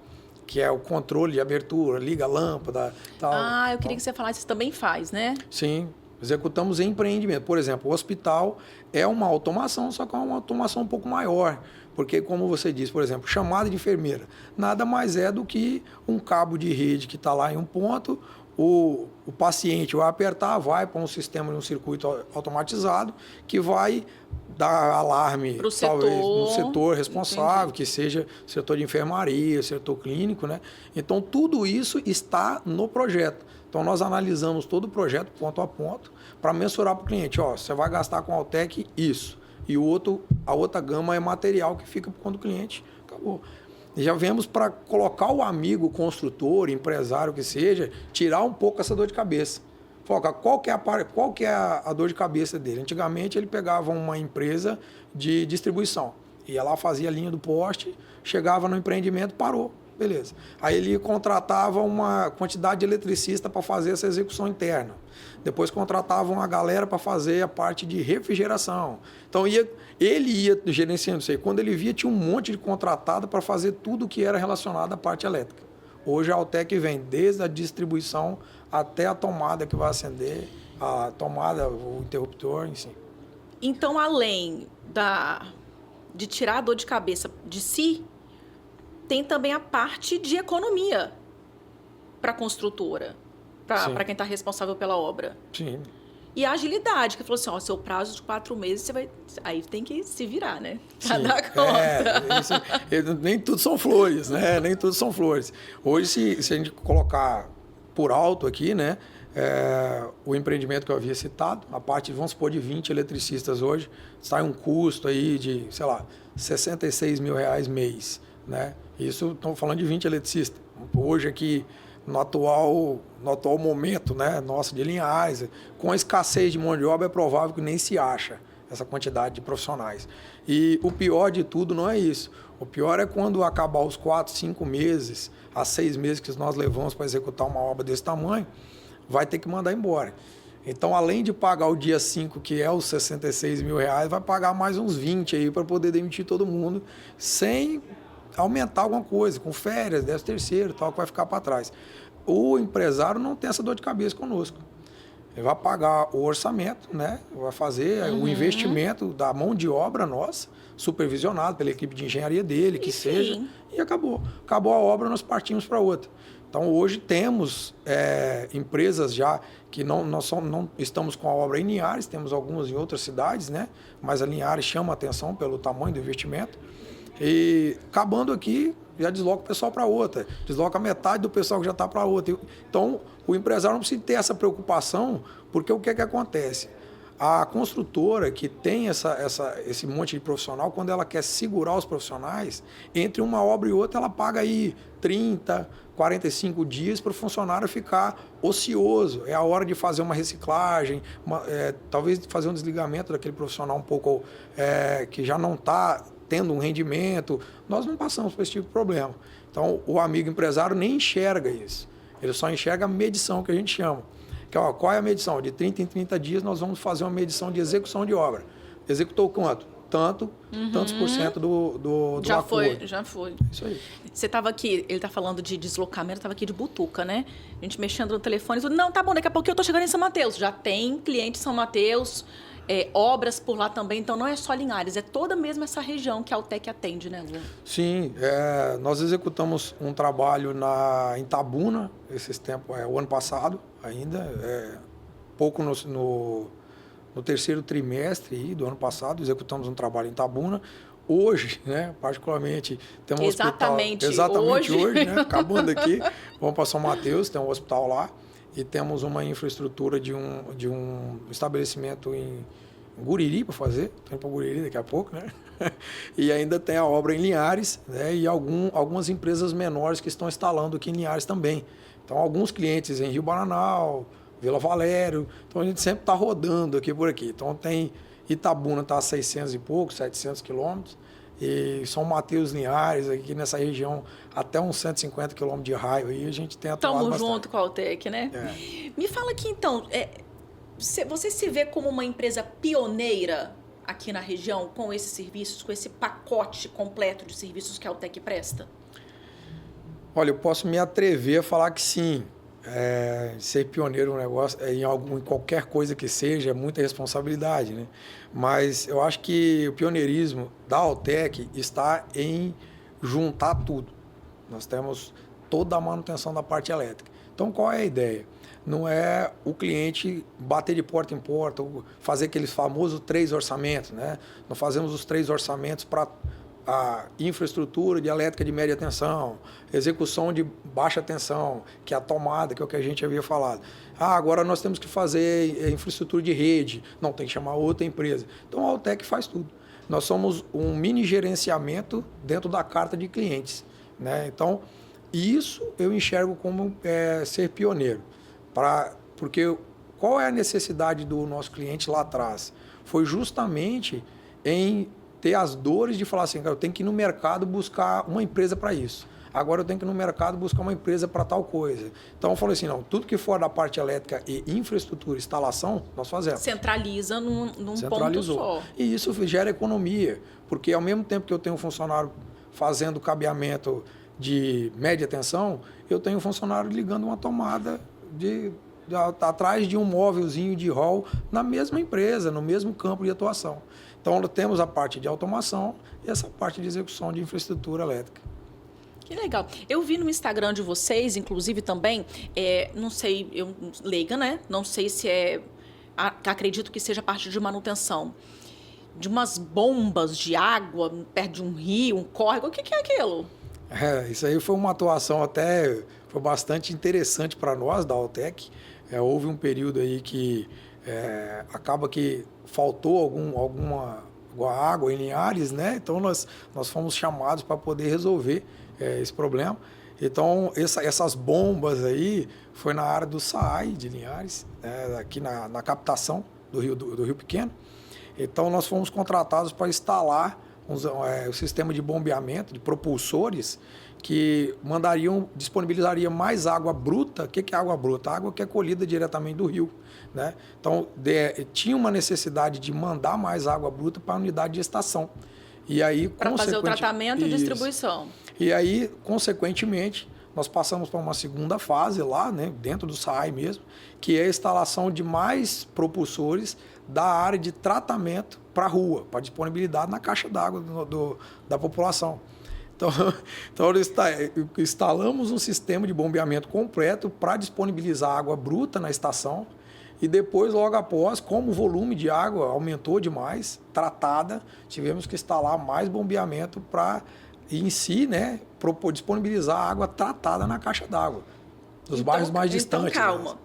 que é o controle de abertura, liga a lâmpada, tal. Ah, eu queria que você falasse, isso também faz, né? Sim, executamos em empreendimento. Por exemplo, o hospital é uma automação, só que é uma automação um pouco maior, porque, como você disse, por exemplo, chamada de enfermeira, nada mais é do que um cabo de rede que está lá em um ponto, o paciente vai apertar, vai para um sistema de um circuito automatizado que vai dar alarme talvez no setor responsável, entendi, que seja setor de enfermaria, setor clínico, né? Então, tudo isso está no projeto. Então, nós analisamos todo o projeto ponto a ponto para mensurar para o cliente. Ó, você vai gastar com a Altec isso. E a outra gama é material que fica por conta do cliente. Acabou. Já viemos para colocar o amigo construtor, empresário que seja, tirar um pouco essa dor de cabeça. Foca, qual que é a dor de cabeça dele? Antigamente ele pegava uma empresa de distribuição, ia lá, fazia a linha do poste, chegava no empreendimento, parou, beleza. Aí ele contratava uma quantidade de eletricista para fazer essa execução interna. Depois contratava uma galera para fazer a parte de refrigeração. Então ele ia gerenciando isso aí. Quando ele via, tinha um monte de contratado para fazer tudo que era relacionado à parte elétrica. Hoje a Altec vem desde a distribuição até a tomada que vai acender, a tomada, o interruptor, enfim. Então, além de tirar a dor de cabeça de si, tem também a parte de economia para a construtora, para quem está responsável pela obra. Sim. E a agilidade, que falou assim, ó, seu prazo de 4 meses, você vai... Aí tem que se virar, né? Para dar conta. Nem tudo são flores, né? Nem tudo são flores. Hoje, se a gente colocar por alto aqui, né? O empreendimento que eu havia citado, a parte, vamos supor, de 20 eletricistas hoje, sai um custo aí de, sei lá, R$66 mil mês, né? Isso, estamos falando de 20 eletricistas. Hoje aqui, no atual momento, né, nosso de Linhares, com a escassez de mão de obra, é provável que nem se acha essa quantidade de profissionais. E o pior de tudo não é isso. O pior é quando acabar os 4, 5 meses, a 6 meses que nós levamos para executar uma obra desse tamanho, vai ter que mandar embora. Então, além de pagar o dia 5, que é os R$66 mil, vai pagar mais uns 20 aí para poder demitir todo mundo, sem aumentar alguma coisa, com férias, 13º, tal, que vai ficar para trás. O empresário não tem essa dor de cabeça conosco. Ele vai pagar o orçamento, né? Vai fazer o investimento da mão de obra nossa, supervisionado pela equipe de engenharia dele, que seja, e acabou. Acabou a obra, nós partimos para outra. Então, hoje temos empresas já que não estamos com a obra em Linhares, temos algumas em outras cidades, né? Mas a Linhares chama a atenção pelo tamanho do investimento. E acabando aqui, já desloca o pessoal para outra, desloca metade do pessoal que já está para outra. Então, o empresário não precisa ter essa preocupação, porque o que é que acontece? A construtora que tem esse monte de profissional, quando ela quer segurar os profissionais, entre uma obra e outra, ela paga aí 30, 45 dias para o funcionário ficar ocioso. É a hora de fazer uma reciclagem, talvez fazer um desligamento daquele profissional um pouco que já não está tendo um rendimento. Nós não passamos por esse tipo de problema. Então, o amigo empresário nem enxerga isso. Ele só enxerga a medição, que a gente chama. Que, qual é a medição? De 30 em 30 dias nós vamos fazer uma medição de execução de obra. Executou quanto? tantos por cento do Já acordo. já foi. Isso aí. Você estava aqui, ele está falando de deslocamento, estava aqui de Butuca, né? A gente mexendo no telefone, falou, não, tá bom, daqui a pouco eu tô chegando em São Mateus. Já tem cliente em São Mateus, obras por lá também, então não é só Linhares, é toda mesmo essa região que a Altec atende, né, Lu? Sim, nós executamos um trabalho em Itabuna, o ano passado ainda, pouco no terceiro trimestre do ano passado, executamos um trabalho em Itabuna. Hoje, né, particularmente, temos um hospital... Exatamente hoje, né, acabando aqui, vamos para São Mateus, tem um hospital lá, e temos uma infraestrutura de um estabelecimento em Guriri para fazer, estou indo para Guriri daqui a pouco, né? E ainda tem a obra em Linhares, né? E algumas empresas menores que estão instalando aqui em Linhares também. Então, alguns clientes em Rio Bananal, Vila Valério, então a gente sempre está rodando aqui por aqui. Então, tem Itabuna, está a 600 e pouco, 700 quilômetros, e São Mateus, Linhares, aqui nessa região, até uns 150 quilômetros de raio, aí a gente tem atuado bastante. Estamos junto com a Altec, né? Me fala aqui, então, você se vê como uma empresa pioneira aqui na região com esses serviços, com esse pacote completo de serviços que a Altec presta? Olha, eu posso me atrever a falar que sim. Ser pioneiro no negócio, em qualquer coisa que seja, é muita responsabilidade, né? Mas eu acho que o pioneirismo da Altec está em juntar tudo. Nós temos toda a manutenção da parte elétrica. Então, qual é a ideia? Não é o cliente bater de porta em porta, fazer aqueles famosos 3 orçamentos, né? Nós fazemos os 3 orçamentos para a infraestrutura de elétrica de média tensão, execução de baixa tensão, que é a tomada, que é o que a gente havia falado. Agora nós temos que fazer infraestrutura de rede, não, tem que chamar outra empresa. Então a Altec faz tudo. Nós somos um mini gerenciamento dentro da carta de clientes, né? Então, isso eu enxergo como ser pioneiro. Porque qual é a necessidade do nosso cliente lá atrás? Foi justamente em ter as dores de falar assim, cara, eu tenho que ir no mercado buscar uma empresa para isso. Agora eu tenho que ir no mercado buscar uma empresa para tal coisa. Então eu falei assim, não, tudo que for da parte elétrica e infraestrutura, instalação, nós fazemos. Centraliza num ponto só. E isso gera economia, porque ao mesmo tempo que eu tenho um funcionário fazendo cabeamento de média tensão, eu tenho um funcionário ligando uma tomada atrás de um móvelzinho de hall na mesma empresa, no mesmo campo de atuação. Então, temos a parte de automação e essa parte de execução de infraestrutura elétrica. Que legal. Eu vi no Instagram de vocês, inclusive também, não sei, eu leiga, né? Não sei se acredito que seja parte de manutenção. De umas bombas de água perto de um rio, um córrego. O que é aquilo? Isso aí foi uma atuação foi bastante interessante para nós da Altec. Houve um período aí que acaba que faltou alguma água em Linhares, né? Então nós fomos chamados para poder resolver esse problema. Então essas bombas aí foi na área do SAAI de Linhares, aqui na captação do Rio Pequeno. Então nós fomos contratados para instalar o sistema de bombeamento, de propulsores, que disponibilizaria mais água bruta. O que é água bruta? Água que é colhida diretamente do rio, né? Então, tinha uma necessidade de mandar mais água bruta para a unidade de estação. E aí, para fazer o tratamento e distribuição. E aí, consequentemente, nós passamos para uma segunda fase lá, né, dentro do SAAI mesmo, que é a instalação de mais propulsores da área de tratamento para a rua, para disponibilidade na caixa d'água da população. Então instalamos um sistema de bombeamento completo para disponibilizar água bruta na estação e depois, logo após, como o volume de água aumentou demais, tratada, tivemos que instalar mais bombeamento para, em si, né, disponibilizar água tratada na caixa d'água, dos bairros mais distantes. Então, calma. Né?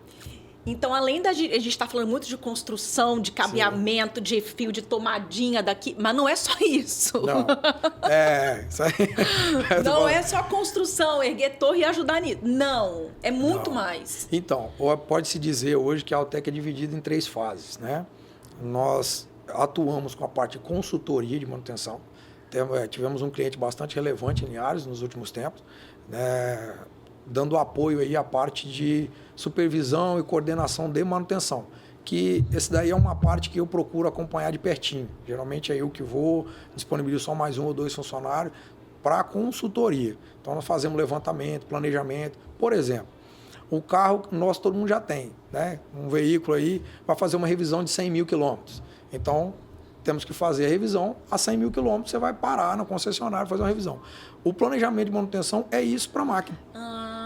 Então, além a gente está falando muito de construção, de cabeamento, sim, de fio, de tomadinha daqui, mas não é só isso. Não, isso aí. Não é só construção, erguer torre e ajudar nisso. Não, é muito mais. Então, pode-se dizer hoje que a Altec é dividida em 3 fases, né? Nós atuamos com a parte de consultoria de manutenção. Tivemos um cliente bastante relevante em Linhares nos últimos tempos, né, dando apoio aí à parte de supervisão e coordenação de manutenção, que esse daí é uma parte que eu procuro acompanhar de pertinho. Geralmente é eu que vou, disponibilizo só mais 1 ou 2 funcionários para consultoria. Então, nós fazemos levantamento, planejamento. Por exemplo, o carro nosso todo mundo já tem, né? Um veículo aí vai fazer uma revisão de 100 mil quilômetros. Então, temos que fazer a revisão a 100 mil quilômetros, você vai parar na concessionária fazer uma revisão. O planejamento de manutenção é isso para a máquina.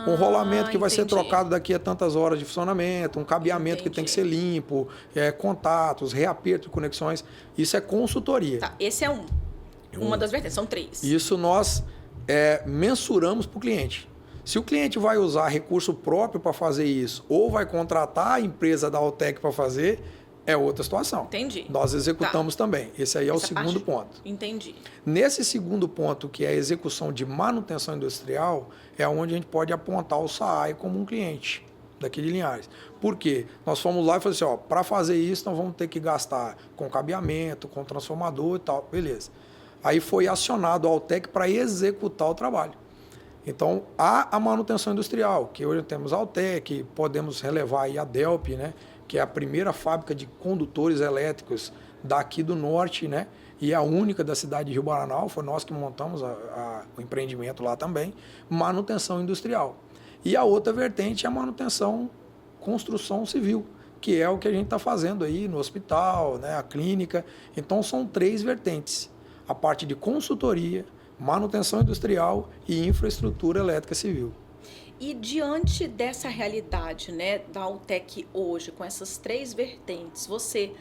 Um rolamento que vai ser trocado daqui a tantas horas de funcionamento, um cabeamento que tem que ser limpo, contatos, reaperto de conexões. Isso é consultoria. Tá, esse é uma das vertentes, são 3. Isso nós mensuramos para o cliente. Se o cliente vai usar recurso próprio para fazer isso ou vai contratar a empresa da Altec para fazer, é outra situação. Entendi. Nós executamos também. Esse aí é o segundo ponto. Entendi. Nesse segundo ponto, que é a execução de manutenção industrial, é onde a gente pode apontar o SAAI como um cliente daqui de Linhares. Por quê? Nós fomos lá e falamos assim, para fazer isso, nós vamos ter que gastar com cabeamento, com transformador e tal. Beleza. Aí foi acionado a Altec para executar o trabalho. Então, há a manutenção industrial, que hoje temos a Altec, podemos relevar aí a Delp, né, que é a primeira fábrica de condutores elétricos daqui do norte, né, e a única da cidade de Rio Baranal, foi nós que montamos o empreendimento lá também, manutenção industrial. E a outra vertente é a manutenção, construção civil, que é o que a gente está fazendo aí no hospital, né, a clínica. Então, são 3 vertentes. A parte de consultoria, manutenção industrial e infraestrutura elétrica civil. E diante dessa realidade, né, da Altec hoje, com essas 3 vertentes, você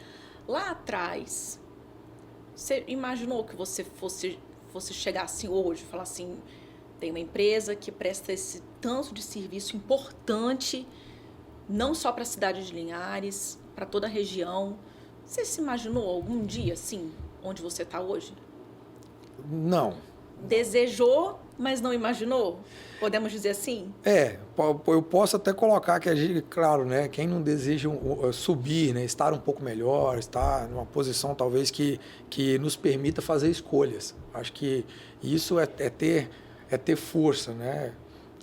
lá atrás, você imaginou que você fosse chegar assim hoje, falar assim, tem uma empresa que presta esse tanto de serviço importante, não só para a cidade de Linhares, para toda a região. Você se imaginou algum dia assim, onde você está hoje? Não. Desejou, mas não imaginou? Podemos dizer assim? Eu posso até colocar que a gente, claro, né, quem não deseja subir, né, estar um pouco melhor, estar numa posição talvez que nos permita fazer escolhas. Acho que isso é ter força, né?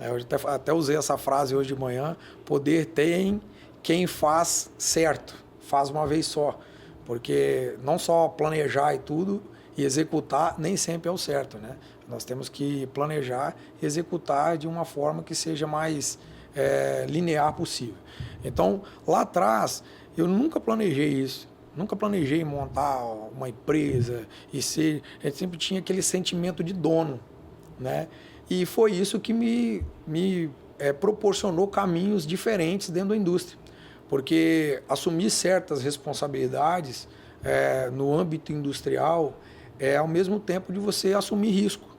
Eu até usei essa frase hoje de manhã, poder tem quem faz certo, faz uma vez só. Porque não só planejar e tudo, e executar nem sempre é o certo, né? Nós temos que planejar e executar de uma forma que seja mais linear possível. Então, lá atrás, eu nunca planejei isso. Nunca planejei montar uma empresa e ser... A gente sempre tinha aquele sentimento de dono, né? E foi isso que me proporcionou caminhos diferentes dentro da indústria. Porque assumir certas responsabilidades no âmbito industrial é ao mesmo tempo de você assumir risco.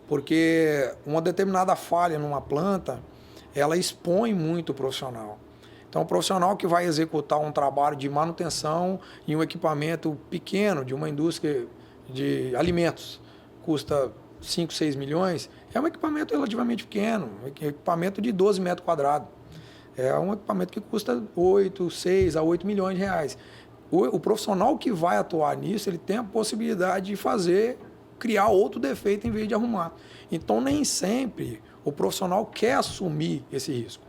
Porque uma determinada falha numa planta, ela expõe muito o profissional. Então, o profissional que vai executar um trabalho de manutenção em um equipamento pequeno, de uma indústria de alimentos, custa 5, 6 milhões, é um equipamento relativamente pequeno, um equipamento de 12 metros quadrados. É um equipamento que custa 6 a 8 milhões de reais. O profissional que vai atuar nisso, ele tem a possibilidade de criar outro defeito em vez de arrumar. Então, nem sempre o profissional quer assumir esse risco.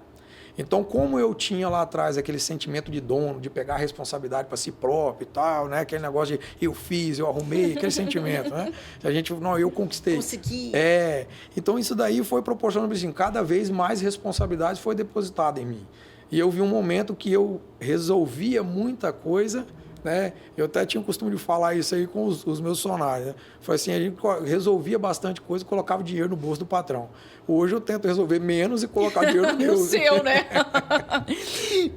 Então, como eu tinha lá atrás aquele sentimento de dono, de pegar a responsabilidade para si próprio e tal, né? Aquele negócio de eu fiz, eu arrumei, aquele sentimento, né? Eu conquistei. Consegui. Então, isso daí foi proporcionando, assim, cada vez mais responsabilidade foi depositada em mim. E eu vi um momento que eu resolvia muita coisa, né? Eu até tinha o costume de falar isso aí com os meus funcionários, né? Foi assim, a gente resolvia bastante coisa e colocava dinheiro no bolso do patrão. Hoje eu tento resolver menos e colocar dinheiro no meu. No seu, né?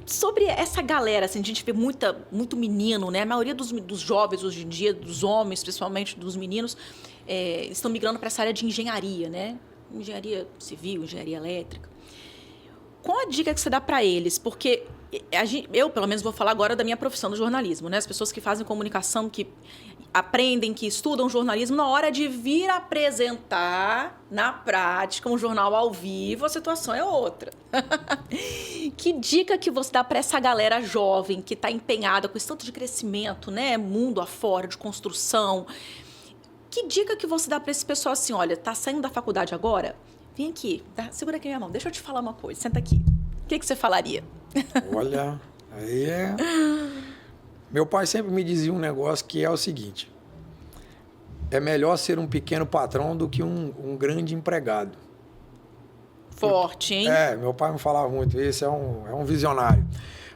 Sobre essa galera, assim, a gente vê muito menino, né? A maioria dos jovens hoje em dia, dos homens, principalmente dos meninos, estão migrando para essa área de engenharia, né? Engenharia civil, engenharia elétrica. Qual a dica que você dá para eles? Porque eu, pelo menos, vou falar agora da minha profissão do jornalismo, né? As pessoas que fazem comunicação, que aprendem, que estudam jornalismo, na hora de vir apresentar na prática um jornal ao vivo, a situação é outra. Que dica que você dá para essa galera jovem que está empenhada com esse tanto de crescimento, né? Mundo afora, de construção. Que dica que você dá para esse pessoal assim, olha, tá saindo da faculdade agora? Vem aqui, segura aqui a minha mão, deixa eu te falar uma coisa, senta aqui. O que você falaria? Olha, aí Meu pai sempre me dizia um negócio que é o seguinte: é melhor ser um pequeno patrão do que um grande empregado. Forte, hein? Meu pai me falava muito, esse é um visionário.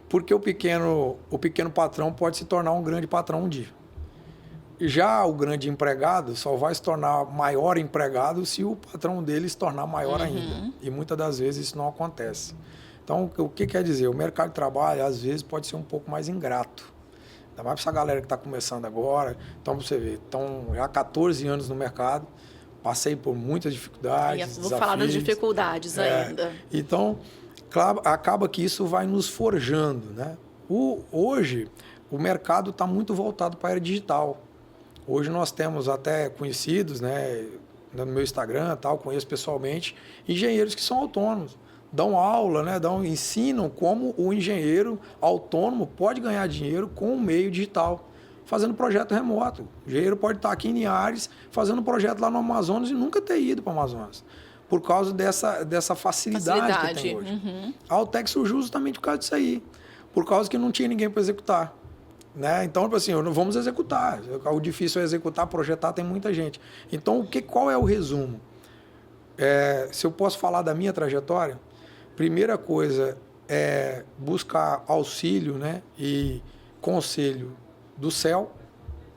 Porque o pequeno patrão pode se tornar um grande patrão um dia. Já o grande empregado só vai se tornar maior empregado se o patrão dele se tornar maior ainda. E muitas das vezes isso não acontece. Então, o que quer dizer? O mercado de trabalho, às vezes, pode ser um pouco mais ingrato. Ainda mais para essa galera que está começando agora. Então, você vê, estão já há 14 anos no mercado, passei por muitas dificuldades, Vou falar das dificuldades ainda. Então, claro, acaba que isso vai nos forjando, né? Hoje, o mercado está muito voltado para a era digital. Hoje nós temos até conhecidos, né, no meu Instagram, tal, conheço pessoalmente, engenheiros que são autônomos. Dão aula, né, ensinam como o engenheiro autônomo pode ganhar dinheiro com o meio digital, fazendo projeto remoto. O engenheiro pode estar aqui em Linhares, fazendo projeto lá no Amazonas e nunca ter ido para o Amazonas, por causa dessa facilidade que tem hoje. A Altec surgiu justamente por causa disso aí, por causa que não tinha ninguém para executar. Né? Então, assim, vamos executar. O difícil é executar, projetar, tem muita gente. Então, qual é o resumo? Se eu posso falar da minha trajetória, primeira coisa é buscar auxílio, né, e conselho do céu.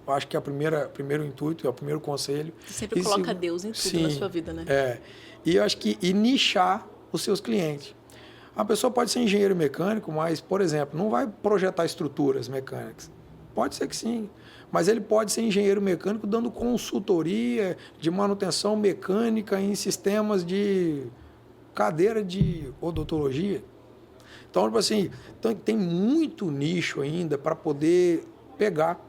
Eu acho que é o primeiro intuito, é o primeiro conselho. Você sempre coloca Deus em tudo na sua vida, né? E eu acho que nichar os seus clientes. A pessoa pode ser engenheiro mecânico, mas, por exemplo, não vai projetar estruturas mecânicas. Pode ser que sim, mas ele pode ser engenheiro mecânico dando consultoria de manutenção mecânica em sistemas de cadeira de odontologia. Então, assim, tem muito nicho ainda para poder pegar.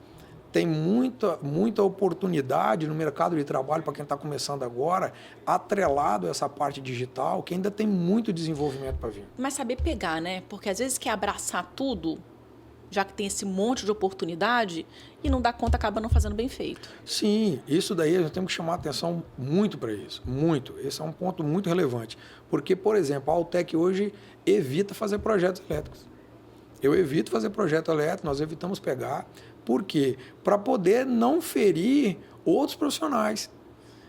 Tem muita oportunidade no mercado de trabalho para quem está começando agora, atrelado a essa parte digital, que ainda tem muito desenvolvimento para vir. Mas saber pegar, né? Porque às vezes quer abraçar tudo, já que tem esse monte de oportunidade, e não dá conta, acaba não fazendo bem feito. Sim, isso daí a gente tem que chamar atenção muito para isso, muito. Esse é um ponto muito relevante. Porque, por exemplo, a Altec hoje evita fazer projetos elétricos. Eu evito fazer projeto elétrico, nós evitamos pegar. Por quê? Para poder não ferir outros profissionais.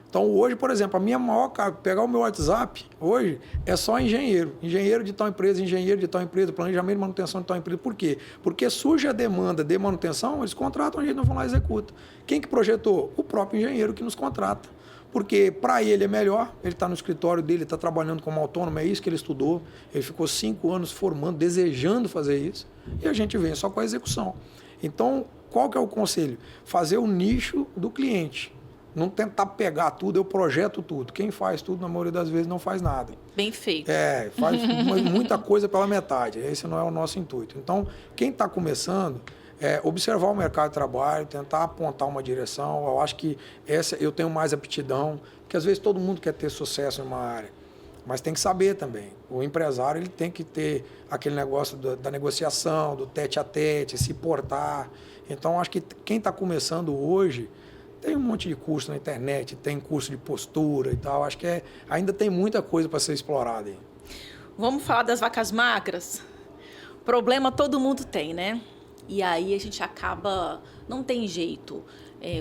Então, hoje, por exemplo, a minha maior carga, pegar o meu WhatsApp, hoje, é só engenheiro. Engenheiro de tal empresa, engenheiro de tal empresa, planejamento e manutenção de tal empresa. Por quê? Porque surge a demanda de manutenção, eles contratam, a gente não vai lá e executa. Quem que projetou? O próprio engenheiro que nos contrata. Porque para ele é melhor, ele está no escritório dele, está trabalhando como autônomo, é isso que ele estudou. Ele ficou 5 anos formando, desejando fazer isso. E a gente vem só com a execução. Então, qual que é o conselho? Fazer o nicho do cliente. Não tentar pegar tudo, eu projeto tudo. Quem faz tudo, na maioria das vezes, não faz nada. Bem feito. Faz muita coisa pela metade. Esse não é o nosso intuito. Então, quem está começando, observar o mercado de trabalho, tentar apontar uma direção. Eu acho que eu tenho mais aptidão, porque às vezes todo mundo quer ter sucesso em uma área. Mas tem que saber também. O empresário ele tem que ter aquele negócio da negociação, do tete a tete, se portar. Então, acho que quem está começando hoje, tem um monte de curso na internet, tem curso de postura e tal. Acho que ainda tem muita coisa para ser explorada aí. Vamos falar das vacas magras? Problema todo mundo tem, né? E aí a gente acaba... Não tem jeito.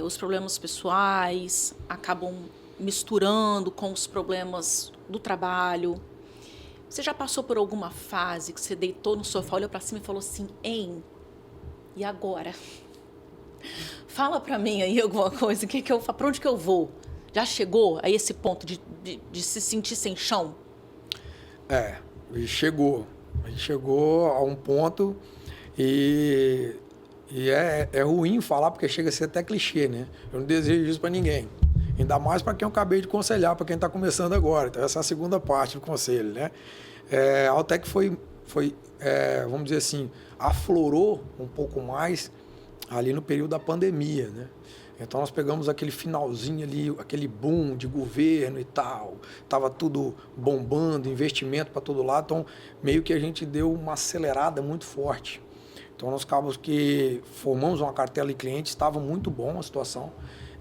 Os problemas pessoais acabam misturando com os problemas do trabalho. Você já passou por alguma fase que você deitou no sofá, olhou para cima e falou assim, e agora? Fala para mim aí alguma coisa, para onde que eu vou? Já chegou a esse ponto de se sentir sem chão? Chegou. Chegou a um ponto e é ruim falar, porque chega a ser até clichê, né? Eu não desejo isso para ninguém. Ainda mais para quem eu acabei de aconselhar, para quem está começando agora. Então, essa é a segunda parte do conselho, né? A Altec foi vamos dizer assim, aflorou um pouco mais ali no período da pandemia, né? Então, nós pegamos aquele finalzinho ali, aquele boom de governo e tal. Estava tudo bombando, investimento para todo lado. Então, meio que a gente deu uma acelerada muito forte. Então, nós acabamos que formamos uma cartela de clientes, estava muito bom a situação.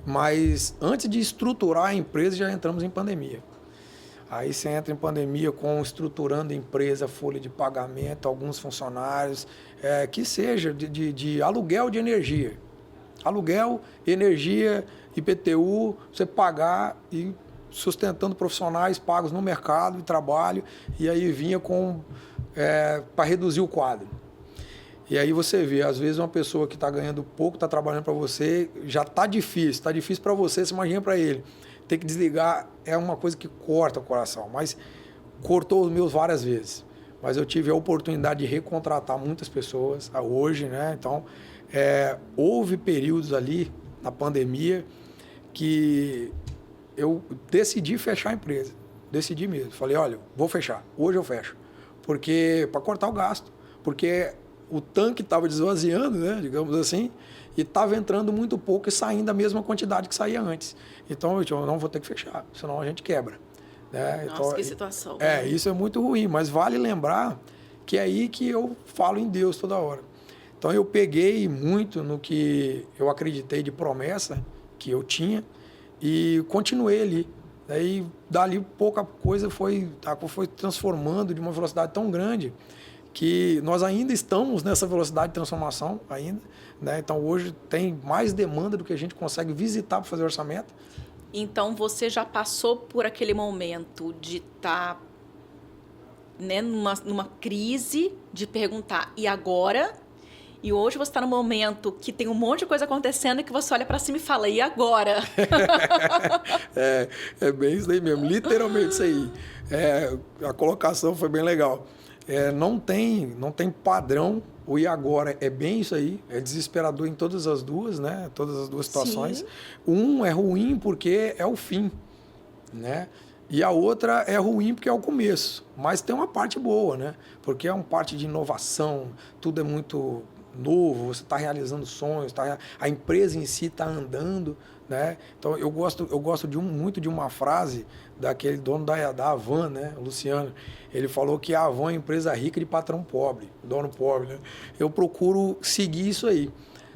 Mas, antes de estruturar a empresa, já entramos em pandemia. Aí você entra em pandemia com estruturando empresa, folha de pagamento, alguns funcionários, que seja de aluguel de energia. Aluguel, energia, IPTU, você pagar e sustentando profissionais pagos no mercado de trabalho, e aí vinha para reduzir o quadro. E aí você vê, às vezes uma pessoa que está ganhando pouco, está trabalhando para você, já está difícil para você, você imagina para ele. Ter que desligar é uma coisa que corta o coração, mas cortou os meus várias vezes. Mas eu tive a oportunidade de recontratar muitas pessoas hoje, né? Então, houve períodos ali na pandemia que eu decidi fechar a empresa. Decidi mesmo. Falei, olha, vou fechar. Hoje eu fecho. Porque para cortar o gasto. Porque o tanque estava desvaziando, né, digamos assim, e estava entrando muito pouco e saindo a mesma quantidade que saía antes. Então, eu não vou ter que fechar, senão a gente quebra. Né? Nossa, então, que situação. Isso é muito ruim, mas vale lembrar que é aí que eu falo em Deus toda hora. Então, eu peguei muito no que eu acreditei de promessa que eu tinha e continuei ali. Daí, dali, pouca coisa foi transformando de uma velocidade tão grande que nós ainda estamos nessa velocidade de transformação ainda, né? Então hoje tem mais demanda do que a gente consegue visitar para fazer orçamento. Então você já passou por aquele momento de estar, né, numa crise de perguntar, e agora? E hoje você está num momento que tem um monte de coisa acontecendo e que você olha para cima e fala, e agora? É bem isso aí mesmo, literalmente isso aí. A colocação foi bem legal. Não tem padrão, o e agora é bem isso aí, é desesperador em todas as duas, né? Todas as duas situações. Sim. É ruim porque é o fim, né? E a outra é ruim porque é o começo, mas tem uma parte boa, né? Porque é uma parte de inovação, tudo é muito novo, você está realizando sonhos, a empresa em si está andando, né? Então eu gosto muito de uma frase daquele dono da Havan, né, o Luciano. Ele falou que a Havan é uma empresa rica de patrão pobre, dono pobre, né? Eu procuro seguir isso aí.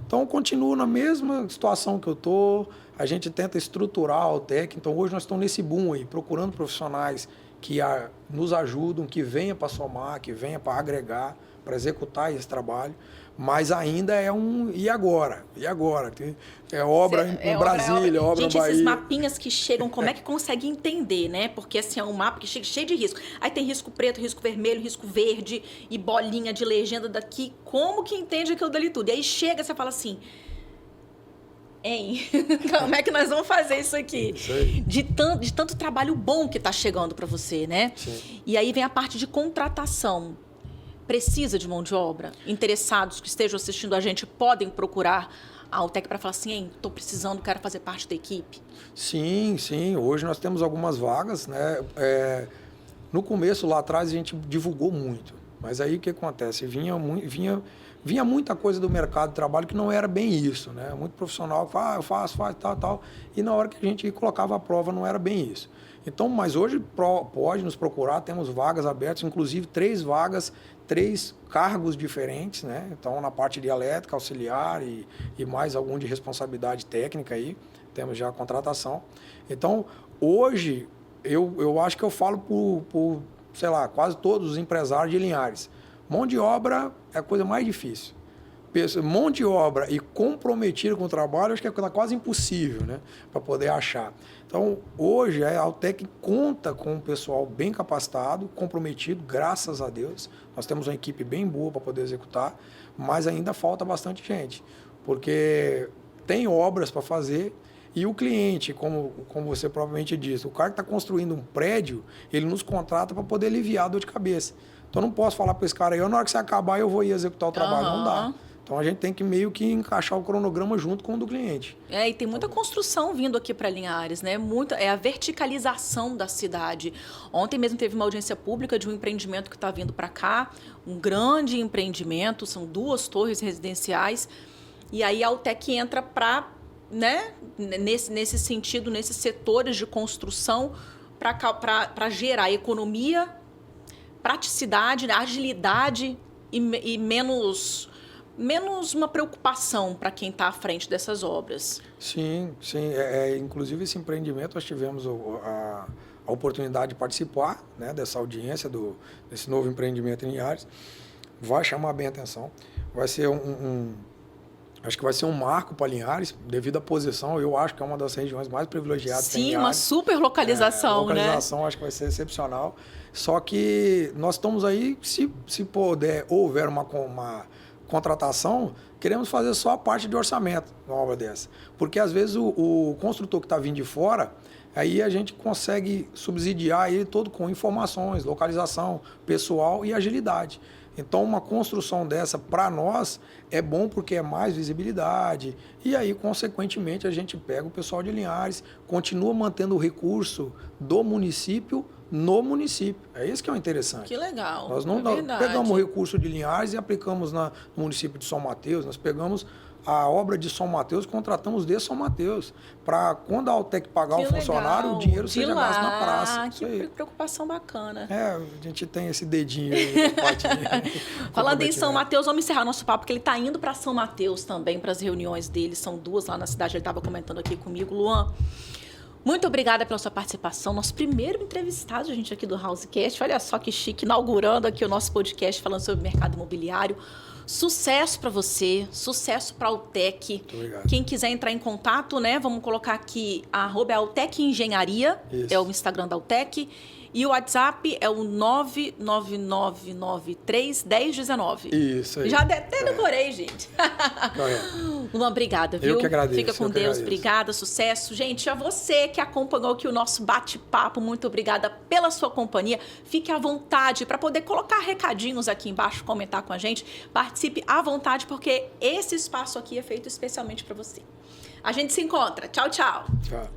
Então eu continuo na mesma situação que eu tô. A gente tenta estruturar a Altec. Então hoje nós estamos nesse boom aí, procurando profissionais que nos ajudam, que venham para somar, que venham para agregar, para executar esse trabalho. Mas ainda é e agora? E agora? É obra em Brasília, obra gente, na Bahia. Esses mapinhas que chegam, como é que consegue entender, né? Porque assim, é um mapa que chega cheio de risco. Aí tem risco preto, risco vermelho, risco verde e bolinha de legenda daqui. Como que entende aquilo dali tudo? E aí chega, você fala assim... Hein? Como é que nós vamos fazer isso aqui? Isso aí. De tanto trabalho bom que está chegando para você, né? Sim. E aí vem a parte de contratação. Precisa de mão de obra? Interessados que estejam assistindo a gente podem procurar a Altec para falar assim, hein, estou precisando, quero fazer parte da equipe? Sim, sim. Hoje nós temos algumas vagas, né? No começo, lá atrás, a gente divulgou muito. Mas aí o que acontece? Vinha muita coisa do mercado de trabalho que não era bem isso, né? Muito profissional que fala, eu faço, tal. E na hora que a gente colocava a prova, não era bem isso. Então, mas hoje pode nos procurar, temos vagas abertas, inclusive 3 vagas, 3 cargos diferentes, né? Então, na parte de elétrica, auxiliar e mais algum de responsabilidade técnica aí, temos já a contratação. Então, hoje, eu acho que eu falo por, sei lá, quase todos os empresários de Linhares. Mão de obra é a coisa mais difícil. Mão de obra e comprometido com o trabalho, acho que é quase impossível, né? Para poder achar. Então, hoje, a Altec conta com um pessoal bem capacitado, comprometido, graças a Deus. Nós temos uma equipe bem boa para poder executar, mas ainda falta bastante gente, porque tem obras para fazer e o cliente, como você provavelmente disse, o cara que está construindo um prédio, ele nos contrata para poder aliviar a dor de cabeça. Então, eu não posso falar para esse cara aí, na hora que você acabar, eu vou ir executar o trabalho. Não dá. Então, a gente tem que meio que encaixar o cronograma junto com o do cliente. E tem muita construção vindo aqui para Linhares, né? É a verticalização da cidade. Ontem mesmo teve uma audiência pública de um empreendimento que está vindo para cá, um grande empreendimento, são 2 torres residenciais, e aí a Altec entra para, né, nesse sentido, nesses setores de construção, para gerar economia, praticidade, agilidade e menos uma preocupação para quem está à frente dessas obras. Sim, sim. Inclusive, esse empreendimento, nós tivemos a oportunidade de participar, né, dessa audiência, desse novo empreendimento em Linhares. Vai chamar bem a atenção. Vai ser acho que vai ser um marco para Linhares, devido à posição. Eu acho que é uma das regiões mais privilegiadas. Sim, uma super localização, né? Localização, acho que vai ser excepcional. Só que nós estamos aí, se puder, houver uma contratação, queremos fazer só a parte de orçamento numa obra dessa. Porque, às vezes, o construtor que está vindo de fora, aí a gente consegue subsidiar ele todo com informações, localização, pessoal e agilidade. Então, uma construção dessa, para nós, é bom porque é mais visibilidade. E aí, consequentemente, a gente pega o pessoal de Linhares, continua mantendo o recurso do município no município. É isso que é o interessante. Que legal. Nós não pegamos o recurso de Linhares e aplicamos no município de São Mateus. Nós pegamos a obra de São Mateus, contratamos de São Mateus, para quando a Altec pagar o funcionário, o dinheiro seja gasto na praça. Que preocupação bacana. A gente tem esse dedinho aí. Falando em São Mateus, vamos encerrar nosso papo, porque ele está indo para São Mateus também, para as reuniões dele. São 2 lá na cidade, ele estava comentando aqui comigo. Luan, muito obrigada pela sua participação. Nosso primeiro entrevistado, gente, aqui do Housecast. Olha só que chique, inaugurando aqui o nosso podcast falando sobre mercado imobiliário. Sucesso para você, sucesso para a Altec. Muito obrigado. Quem quiser entrar em contato, né? Vamos colocar aqui @Altec Engenharia, é o Instagram da Altec. E o WhatsApp é o 999931019. Isso aí. Já até decorei, gente. Uma obrigada, viu? Eu que agradeço. Fica com Deus, obrigada, sucesso. Gente, a você que acompanhou aqui o nosso bate-papo, muito obrigada pela sua companhia. Fique à vontade para poder colocar recadinhos aqui embaixo, comentar com a gente. Participe à vontade, porque esse espaço aqui é feito especialmente para você. A gente se encontra. Tchau, tchau. Tchau.